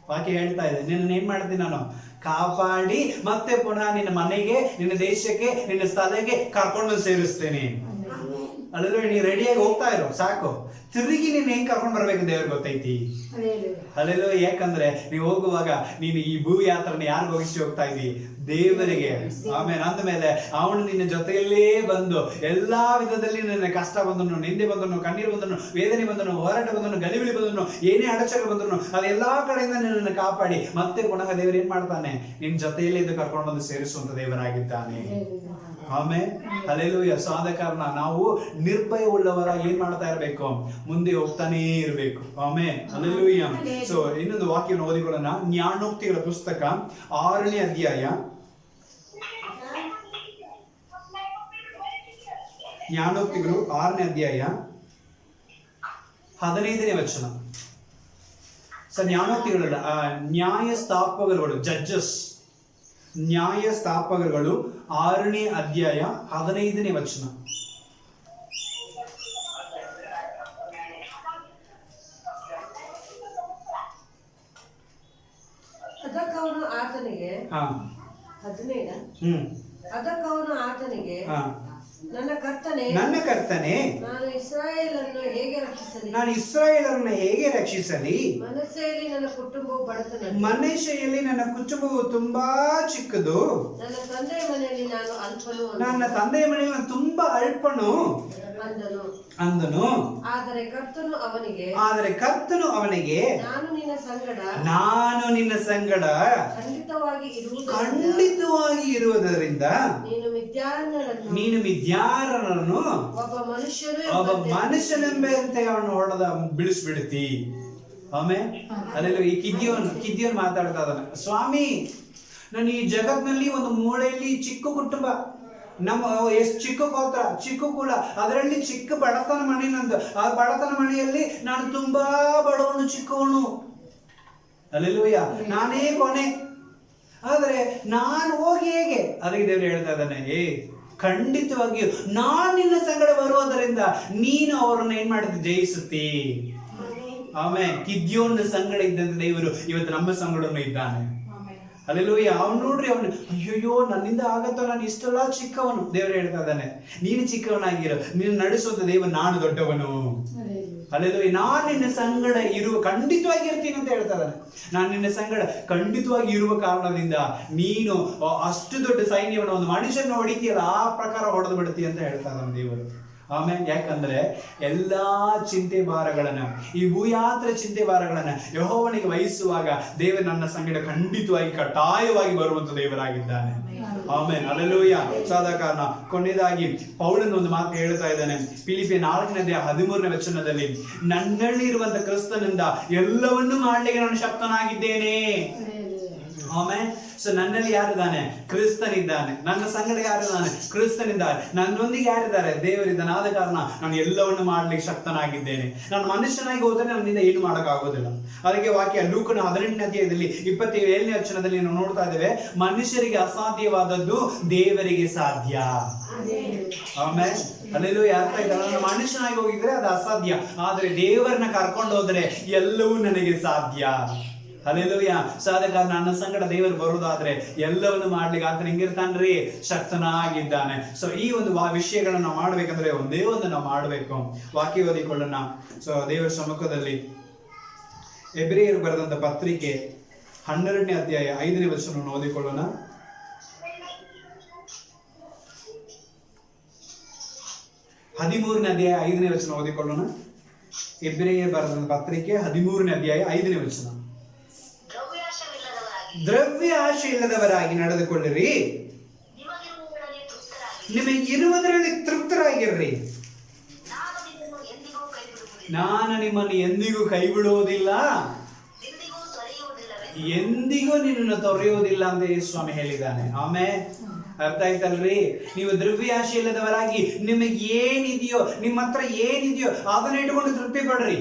ವಾಕ್ಯ ಹೇಳ್ತಾ ಇದೆ, ನಿನ್ನ ಏನ್ ಮಾಡ್ತೀನಿ ನಾನು? ಕಾಪಾಡಿ ಮತ್ತೆ ಪುನಃ ನಿನ್ನ ಮನೆಗೆ, ನಿನ್ನ ದೇಶಕ್ಕೆ, ನಿನ್ನ ಸ್ಥಳಕ್ಕೆ ಕರ್ಕೊಂಡು ಸೇರಿಸ್ತೇನೆ. ಅಲ್ಲೂ ನೀ ರೆಡಿಯಾಗಿ ಹೋಗ್ತಾ ಇರೋ ಸಾಕು. ತಿರುಗಿ ನೀನ್ ಹೆಂಗ್ ಕರ್ಕೊಂಡ್ ಬರ್ಬೇಕು ದೇವ್ರಿಗೆ ಗೊತ್ತೈತಿ. ಅಲ್ಲೆಲ್ಲೋ ಯಾಕಂದ್ರೆ ನೀವು ಹೋಗುವಾಗ ನೀನು ಈ ಭೂ ಯಾತ್ರನ ಯಾರು ಹೋಗಿಸಿ ಹೋಗ್ತಾ ಇದ್ದಿ? ದೇವರಿಗೆ. ಆಮೇಲೆ ಅಂದ್ಮೇಲೆ ಅವನು ನಿನ್ನ ಜೊತೆಯಲ್ಲೇ ಬಂದು ಎಲ್ಲಾ ವಿಧದಲ್ಲಿ ನಿನ್ನ ಕಷ್ಟ ಬಂದನು, ನಿಂದೆ ಬಂದನು, ಕಣ್ಣೀರು ಬಂದನು, ವೇದನೆ ಬಂದನು, ಹೋರಾಟ ಬಂದನು, ಗಲಿಬಿಲಿ ಬಂದನು, ಏನೇ ಅಡಚಣೆ ಬಂದನು, ಅದೆಲ್ಲಾ ಕಡೆಯಿಂದ ನಿನ್ನನ್ನು ಕಾಪಾಡಿ ಮತ್ತೆ ಪುನಃ ದೇವರು ಏನ್ ಮಾಡ್ತಾನೆ? ನಿನ್ ಜೊತೆಯಲ್ಲೇ ಇದು ಕರ್ಕೊಂಡು ಬಂದು ಸೇರಿಸುವಂತ ದೇವರಾಗಿದ್ದಾನೆ. ಆಮೇಲೆ ಹಲ್ಲೆಲೂಯಾ. ಆದ ಕಾರಣ ನಾವು ನಿರ್ಭಯ ಉಳ್ಳವರ ಏನ್ ಮಾಡ್ತಾ ಇರ್ಬೇಕು? ಮುಂದೆ ಹೋಗ್ತಾನೇ ಇರ್ಬೇಕು. ಆಮೇಲೆ ಹಲ್ಲೆಲೂಯಾ. ಸೊ ಇನ್ನೊಂದು ವಾಕ್ಯವನ್ನು ಓದಿಕೊಳ್ಳೋಣ. ಜ್ಞಾನೋಕ್ತಿಗಳ ಪುಸ್ತಕ 6ನೇ ಅಧ್ಯಾಯ, ಜ್ಞಾನೋಕ್ತಿಗಳು 6ನೇ ಅಧ್ಯಾಯ 15ನೇ ವಚನ. ಸರ್ ಜ್ಞಾನೋಕ್ತಿಗಳಲ್ಲ, ನ್ಯಾಯ ಸ್ಥಾಪಕರುಗಳು, ಜಡ್ಜಸ್, ನ್ಯಾಯ ಸ್ಥಾಪಕರುಗಳು 6ನೇ ಅಧ್ಯಾಯ 15ನೇ ವಚನ. ಅದಕ್ಕವನು ಆತನಿಗೆ 15 ಅದಕ್ಕವನು ಆತನಿಗೆ ನನ್ನ ಕರ್ತನೇ ನಾನು ಇಸ್ರಾಯೇಲನ್ನು ಹೇಗೆ ರಕ್ಷಿಸಲಿ? ಮನಸ್ಸೆಯಲ್ಲಿ ನನ್ನ ಕುಟುಂಬವು ಬಡತನ, ಮನುಷ್ಯಲ್ಲಿ ನನ್ನ ಕುಟುಂಬವು ತುಂಬಾ ಚಿಕ್ಕದು, ನನ್ನ ತಂದೆಯ ಮನೆಯಲ್ಲಿ ನಾನು ಅಲ್ಪನು, ನನ್ನ ತಂದೆಯ ಮನೆಯಲ್ಲಿ ನಾನು ತುಂಬಾ ಅಲ್ಪನು ಅಂದನು. ಆದರೆ ಕರ್ತನು ಅವನಿಗೆ ನಾನು ನಿನ್ನ ಸಂಗಡ ಖಂಡಿತವಾಗಿ ಇರುವುದರಿಂದ ನೀನು ಮಿದ್ಯಾನರನ್ನು ಒಬ್ಬ ಮನುಷ್ಯನೆಂಬಂತೆ ಅವನು ಹೊಡೆದ ಬಿಡಿಸ್ಬಿಡ್ತಿ. ಆಮೇಲೆ ಅಲ್ಲೆಲ್ಲ ಈ ಕಿದ್ಯೋನ್ ಮಾತಾಡ್ತಾ ಇದ್ದಾನೆ, ಸ್ವಾಮಿ ನಾನು ಈ ಜಗತ್ನಲ್ಲಿ ಒಂದು ಮೂಳೆಯಲ್ಲಿ ಚಿಕ್ಕ ಕುಟುಂಬ, ನಮ್ಮ ಎಷ್ಟು ಚಿಕ್ಕ ಗೋತ್ರ, ಚಿಕ್ಕ ಕುಲ, ಅದರಲ್ಲಿ ಚಿಕ್ಕ ಬಡತನ ಮನೆ ನಂದು. ಆ ಬಡತನ ಮನೆಯಲ್ಲಿ ನಾನು ತುಂಬಾ ಬಡವನು, ಚಿಕ್ಕವನು. ಹಲ್ಲೆಲೂಯಾ. ನಾನೇ ಕೊನೆ. ಆದ್ರೆ ನಾನು ಹೋಗಿ ಹೇಗೆ? ಅದಕ್ಕೆ ದೇವರು ಹೇಳ್ತಾ ಇದ್ದಾನೆ, ಖಂಡಿತವಾಗಿಯೂ ನಾನು ನಿನ್ನ ಸಂಗಡ ಬರುವುದರಿಂದ ನೀನು ಅವರನ್ನು ಏನ್ ಮಾಡಿದ ಜಯಿಸುತ್ತಿ. ಆಮೇಲೆ ಕಿದ್ಯೋನ್ ಸಂಗಡ ಇದ್ದಂತ ದೇವರು ಇವತ್ತು ನಮ್ಮ ಸಂಗಡನು ಇದ್ದಾನೆ. ಹಲ್ಲೆಲೂಯಾ. ಅವನು ನೋಡ್ರಿ, ಅವನು ಅಯ್ಯಯ್ಯೋ ನನ್ನಿಂದ ಆಗತ್ತೋ, ನಾನು ಇಷ್ಟೆಲ್ಲ ಚಿಕ್ಕವನು. ದೇವರು ಹೇಳ್ತಾ ಇದ್ದಾನೆ, ನೀನು ಚಿಕ್ಕವನಾಗಿರೋ, ನೀನು ನಡೆಸುವಂತ ದೇವರು ನಾನು ದೊಡ್ಡವನು. ಹಲ್ಲೆಲೂಯಾ. ನಾನು ನಿನ್ನ ಸಂಗಡ ಖಂಡಿತವಾಗಿ ಇರ್ತೀನಿ ಅಂತ ಹೇಳ್ತಾ ಇದ್ದಾನೆ. ನಾನು ನಿನ್ನ ಸಂಗಡ ಖಂಡಿತವಾಗಿ ಇರುವ ಕಾರಣದಿಂದ ನೀನು ಅಷ್ಟು ದೊಡ್ಡ ಸೈನ್ಯವನ್ನು ಒಂದು ಮನುಷ್ಯನ ಹೊಡಿತೀಯಲ್ಲ ಆ ಪ್ರಕಾರ ಹೊಡೆದು ಬಿಡ್ತೀಯ ಅಂತ ಹೇಳ್ತಾ ಇದ್ದಾನೆ ದೇವರು. ಆಮೇಲೆ ಯಾಕಂದ್ರೆ ಎಲ್ಲಾ ಚಿಂತೆ ಭಾರಗಳನ್ನ, ಈ ಭೂಯಾತ್ರೆ ಚಿಂತೆ ಭಾರಗಳನ್ನ ಯೆಹೋವನಿಗೆ ವಹಿಸುವಾಗ ದೇವರು ನನ್ನ ಸಂಗಡ ಖಂಡಿತವಾಗಿ ಕಡ್ಡಾಯವಾಗಿ ಬರುವಂತ ದೇವರಾಗಿದ್ದಾನೆ. ಆಮೇಲೆ ಹಲ್ಲೆಲೂಯಾ. ಸಾದ ಕಾರಣ ಕೊನೆಯದಾಗಿ ಪೌಲನು ಒಂದು ಮಾತು ಹೇಳ್ತಾ ಇದ್ದಾನೆ, ಫಿಲಿಪಿಯರ್ 4ನೇ ಅಧ್ಯಾಯ 13ನೇ ವಚನದಲ್ಲಿ, ನನ್ನಲ್ಲಿ ಇರುವಂತ ಕ್ರಿಸ್ತನಿಂದ ಎಲ್ಲವನ್ನೂ ಮಾಡ್ಲಿಕ್ಕೆ ನಾನು ಶಕ್ತನಾಗಿದ್ದೇನೆ. ಆಮೇಲೆ ಸೊ ನನ್ನಲ್ಲಿ ಯಾರಿದ್ದಾನೆ? ಕ್ರಿಸ್ತನಿದ್ದಾನೆ. ನನ್ನ ಸಂಗಡ ಯಾರಿದ್ದಾನೆ? ಕ್ರಿಸ್ತನಿದ್ದಾನೆ. ನನ್ನೊಂದಿಗೆ ಯಾರಿದ್ದಾರೆ? ದೇವರಿದ್ದಾನೆ. ಆದ ಕಾರಣ ನಾನು ಎಲ್ಲವನ್ನು ಮಾಡ್ಲಿಕ್ಕೆ ಶಕ್ತನಾಗಿದ್ದೇನೆ. ನಾನು ಮನುಷ್ಯನಾಗಿ ಹೋದರೆ ನನ್ನಿಂದ ಏನು ಮಾಡೋಕ್ಕಾಗೋದಿಲ್ಲ. ಅದಕ್ಕೆ ವಾಕ್ಯ ಲೂಕನ 18ನೇ ಅಧ್ಯಾಯದಲ್ಲಿ 27ನೇ ವಚನದಲ್ಲಿ ನಾವು ನೋಡ್ತಾ ಇದ್ದೇವೆ, ಮನುಷ್ಯರಿಗೆ ಅಸಾಧ್ಯವಾದದ್ದು ದೇವರಿಗೆ ಸಾಧ್ಯ. ಆಮೇಲೆ ಅಲ್ಲೆಲ್ಲೂ ಅರ್ಥ ಆಯ್ತಲ್ಲ, ನಾನು ಮನುಷ್ಯನಾಗಿ ಹೋಗಿದ್ರೆ ಅದು ಅಸಾಧ್ಯ, ಆದ್ರೆ ದೇವರನ್ನ ಕರ್ಕೊಂಡು ಹೋದ್ರೆ ಎಲ್ಲವೂ ನನಗೆ ಸಾಧ್ಯ. ಹಲ್ಲೆಲೂಯಾ. ಸಾದ ಕಾರಣ ನನ್ನ ಸಂಗಡ ದೇವರು ಬರುವುದಾದ್ರೆ ಎಲ್ಲವನ್ನು ಮಾಡ್ಲಿಕ್ಕೆ ಆತನ ಹೆಂಗಿರ್ತಾನ್ರಿ, ಶಕ್ತನಾಗಿದ್ದಾನೆ. ಸೊ ಈ ಒಂದು ವಿಷಯಗಳನ್ನ ನಾವು ಮಾಡ್ಬೇಕಂದ್ರೆ ಒಂದೇ ಒಂದು ನಾವು ಮಾಡ್ಬೇಕು, ವಾಕ್ಯ ಓದಿಕೊಳ್ಳೋಣ. ಸೊ ದೇವರ ಸಮ್ಮುಖದಲ್ಲಿ ಎಬ್ರಿಯರು ಬರೆದಂತ ಪತ್ರಿಕೆ 12ನೇ ಅಧ್ಯಾಯ 5ನೇ ವಚನವನ್ನು ಓದಿಕೊಳ್ಳೋಣ. ಹದಿಮೂರನೇ ಅಧ್ಯಾಯ 5ನೇ ವಚನ ಓದಿಕೊಳ್ಳೋಣ. ಎಬ್ರಿಯರು ಬರೆದಂತ ಪತ್ರಿಕೆ 13ನೇ ಅಧ್ಯಾಯ 5ನೇ ವಚನ. ದ್ರವ್ಯ ಆಶೆ ಇಲ್ಲದವರಾಗಿ ನಡೆದುಕೊಳ್ಳಿರಿ, ನಿಮಗೆ ಇರುವುದರಲ್ಲಿ ತೃಪ್ತರಾಗಿರ್ರಿ. ನಾನು ನಿಮ್ಮನ್ನು ಎಂದಿಗೂ ಕೈ ಬಿಡುವುದಿಲ್ಲ, ಎಂದಿಗೂ ನಿನ್ನನ್ನು ತೊರೆಯುವುದಿಲ್ಲ ಅಂತ ಯೇಸು ಸ್ವಾಮಿ ಹೇಳಿದ್ದಾನೆ. ಆಮೇಲೆ ಅರ್ಥ ಆಯ್ತಲ್ರಿ? ನೀವು ದ್ರವ್ಯಾಶೆ ಇಲ್ಲದವರಾಗಿ ನಿಮಗೆ ಏನಿದೆಯೋ, ನಿಮ್ಮ ಹತ್ರ ಏನಿದೆಯೋ ಅದನ್ನ ಇಟ್ಕೊಂಡು ತೃಪ್ತಿ ಪಡ್ರಿ.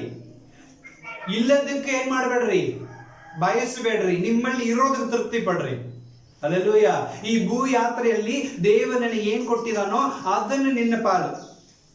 ಇಲ್ಲದಕ್ಕೆ ಏನ್ ಮಾಡ್ಬೇಡ್ರಿ, ಬಯಸಬೇಡ್ರಿ. ನಿಮ್ಮಲ್ಲಿ ಇರೋದಕ್ಕೆ ತೃಪ್ತಿ ಪಡ್ರಿ. ಹಲ್ಲೆಲೂಯಾ. ಈ ಭೂ ಯಾತ್ರೆಯಲ್ಲಿ ದೇವರು ನನಗೆ ಏನ್ ಕೊಟ್ಟಿದಾನೋ ಅದನ್ನು ನಿನ್ನ ಪಾಲು,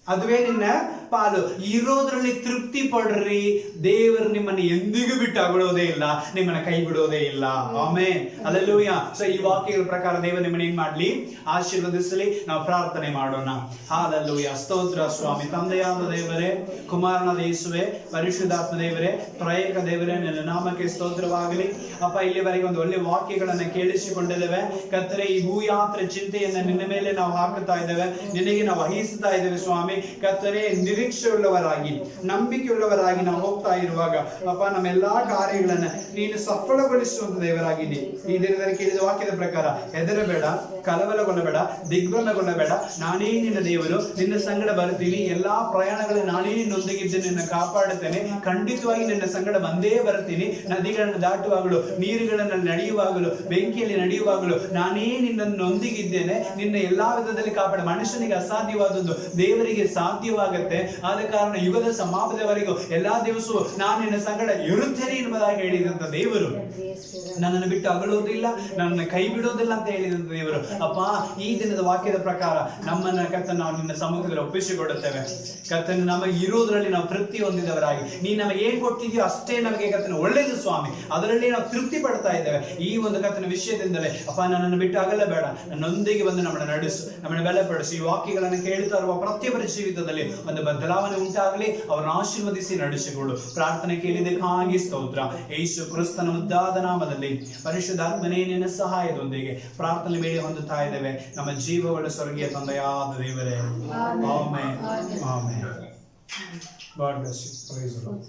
ಅದುವೇ ನಿನ್ನ ಪಾಲು. ಇರೋದ್ರಲ್ಲಿ ತೃಪ್ತಿ ಪಡ್ರಿ. ದೇವರು ನಿಮ್ಮನ್ನು ಎಂದಿಗೂ ಬಿಟ್ಟು ಅಗಲೋದೇ ಇಲ್ಲ, ನಿಮ್ಮನ್ನ ಕೈ ಬಿಡೋದೇ ಇಲ್ಲ. Amen, hallelujah. ಸೊ ಈ ವಾಕ್ಯಗಳ ಪ್ರಕಾರ ದೇವರು ನಿಮ್ಮನ್ನ ಏನ್ ಮಾಡ್ಲಿ, ಆಶೀರ್ವದಿಸಲಿ. ನಾವು ಪ್ರಾರ್ಥನೆ ಮಾಡೋಣ. ಹಲ್ಲೆಲೂಯಾ. ಸ್ತೋತ್ರ ಸ್ವಾಮಿ. ತಂದೆಯಾದ ದೇವರೇ, ಕುಮಾರನಾದ ಯೇಸುವೇ, ಪರಿಶುದ್ಧಾತ್ಮ ದೇವರೇ, ತ್ರಯೇಕ ದೇವರೇ, ನಿನ್ನ ನಾಮಕ್ಕೆ ಸ್ತೋತ್ರವಾಗಲಿ. ಅಪ್ಪ, ಇಲ್ಲಿವರೆಗೆ ಒಂದು ಒಳ್ಳೆ ವಾಕ್ಯಗಳನ್ನ ಕೇಳಿಸಿಕೊಂಡಿದ್ದೇವೆ ಕರ್ತನೇ. ಈ ಭೂಯಾತ್ರೆ ಚಿಂತೆಯನ್ನ ನಿನ್ನ ಮೇಲೆ ನಾವು ಹಾಕುತ್ತಾ ಇದ್ದೇವೆ, ನಿನಗೆ ನಾವು ವಹಿಸ್ತಾ ಇದ್ದೇವೆ ಸ್ವಾಮಿ. ಕರ್ತನೇ, ನಿರೀಕ್ಷೆಯುಳ್ಳವರಾಗಿ, ನಂಬಿಕೆಯುಳ್ಳವರಾಗಿ ನಾವು ಹೋಗ್ತಾ ಇರುವಾಗ ಅಪ್ಪ, ನಮ್ಮೆಲ್ಲಾ ಕಾರ್ಯಗಳನ್ನ ನೀನು ಸಫಲಗೊಳಿಸುವಂತ ದೇವರಾಗಿದ್ದಿ. ಈ ದಿನದಲ್ಲಿ ಕೇಳಿದ ವಾಕ್ಯದ ಪ್ರಕಾರ ಹೆದರಬೇಡ, ಕಲವಲಗೊಳ್ಳಬೇಡ, ದಿಗ್ಭ್ರಮೆಗೊಳ್ಳಬೇಡ. ನಾನೇ ನಿನ್ನ ದೇವರು, ನಿನ್ನ ಸಂಗಡ ಬರ್ತೀನಿ. ಎಲ್ಲಾ ಪ್ರಯಾಣಗಳಲ್ಲಿ ನಾನೇ ನಿನ್ನೊಂದಿಗಿದ್ದು ನಿನ್ನ ಕಾಪಾಡುತ್ತೇನೆ. ಖಂಡಿತವಾಗಿ ನಿನ್ನ ಸಂಗಡ ಬಂದೇ ಬರ್ತೀನಿ. ನದಿಗಳನ್ನು ದಾಟುವಾಗಲೂ, ನೀರುಗಳನ್ನು ನಡೆಯುವಾಗಲೂ, ಬೆಂಕಿಯಲ್ಲಿ ನಡೆಯುವಾಗಲೂ ನಾನೇ ನಿನ್ನೊಂದಿಗಿದ್ದೇನೆ. ನಿನ್ನ ಎಲ್ಲಾ ವಿಧದಲ್ಲಿ ಕಾಪಾಡ. ಮನುಷ್ಯನಿಗೆ ಅಸಾಧ್ಯವಾದದ್ದು ದೇವರಿಗೆ ಸಾಧ್ಯವಾಗುತ್ತೆ. ಆದ ಕಾರಣ ಯುಗದ ಸಮಾಪ್ತಿಯವರೆಗೂ ಎಲ್ಲಾ ದಿವಸವೂ ನಾನು ನಿನ್ನ ಸಂಗಡ ಇರುತ್ತೇನೆ ಎಂಬುದಾಗಿ ಹೇಳಿದಂತ ದೇವರು ನನ್ನನ್ನು ಬಿಟ್ಟು ಅಗಲುವುದಿಲ್ಲ, ನನ್ನನ್ನು ಕೈ ಬಿಡುವುದಿಲ್ಲ ಅಂತ ಹೇಳಿದಂತ ದೇವರು. ಅಪ್ಪ, ಈ ದಿನದ ವಾಕ್ಯದ ಪ್ರಕಾರ ನಮ್ಮನ್ನ ಕರ್ತನ ನಾವು ನಿನ್ನ ಸಮ್ಮುಖದಲ್ಲಿ ಒಪ್ಪಿಸಿಕೊಡುತ್ತೇವೆ. ಕರ್ತನ ನಮಗೆ ಇರುವುದರಲ್ಲಿ ನಾವು ತೃಪ್ತಿ ಹೊಂದಿದವರಾಗಿ, ನೀನು ನಮಗೆ ಏನ್ ಕೊಟ್ಟಿದ್ಯೋ ಅಷ್ಟೇ ನಮಗೆ ಕರ್ತನ ಒಳ್ಳೆಯದು ಸ್ವಾಮಿ, ಅದರಲ್ಲಿ ನಾವು ತೃಪ್ತಿ ಪಡ್ತಾ ಇದ್ದೇವೆ. ಈ ಒಂದು ಕರ್ತನ ವಿಷಯದಿಂದಲೇ ಅಪ್ಪ, ನನ್ನನ್ನು ಬಿಟ್ಟು ಅಗಲಬೇಡ, ನನ್ನೊಂದಿಗೆ ಬಂದು ನಮ್ಮನ್ನು ನಡೆಸು, ನಮ್ಮನ್ನು ಬಲಪಡಿಸಿ. ಈ ವಾಕ್ಯಗಳನ್ನು ಕೇಳುತ್ತಾ ಇರುವ ಪ್ರತಿಯೊಬ್ಬರ ಜೀವಿತದಲ್ಲಿ ಒಂದು ಬದಲಾವಣೆ ಉಂಟಾಗಲಿ. ಅವರನ್ನು ಆಶೀರ್ವದಿಸಿ ನಡೆಸಿಕೊಳ್ಳು. ಪ್ರಾರ್ಥನೆ ಕೇಳಿದಕ್ಕಾಗಿ ಸ್ತೋತ್ರ. ಯೇಸು ಕ್ರಿಸ್ತನ ಮುದ್ದಾದ ನಾಮದಲ್ಲಿ ಪರಿಶುದ್ಧಾತ್ಮನೇ ನಿನ್ನ ಸಹಾಯದೊಂದಿಗೆ ಪ್ರಾರ್ಥನೆ ಬೇಡಿ ಹೊಂದುತ್ತಾ ಇದ್ದೇವೆ ನಮ್ಮ ಜೀವಗಳ ಸ್ವರ್ಗೀಯ ತಂದೆಯಾದ ದೇವರೇ. Amen, amen. God bless you. Praise the Lord.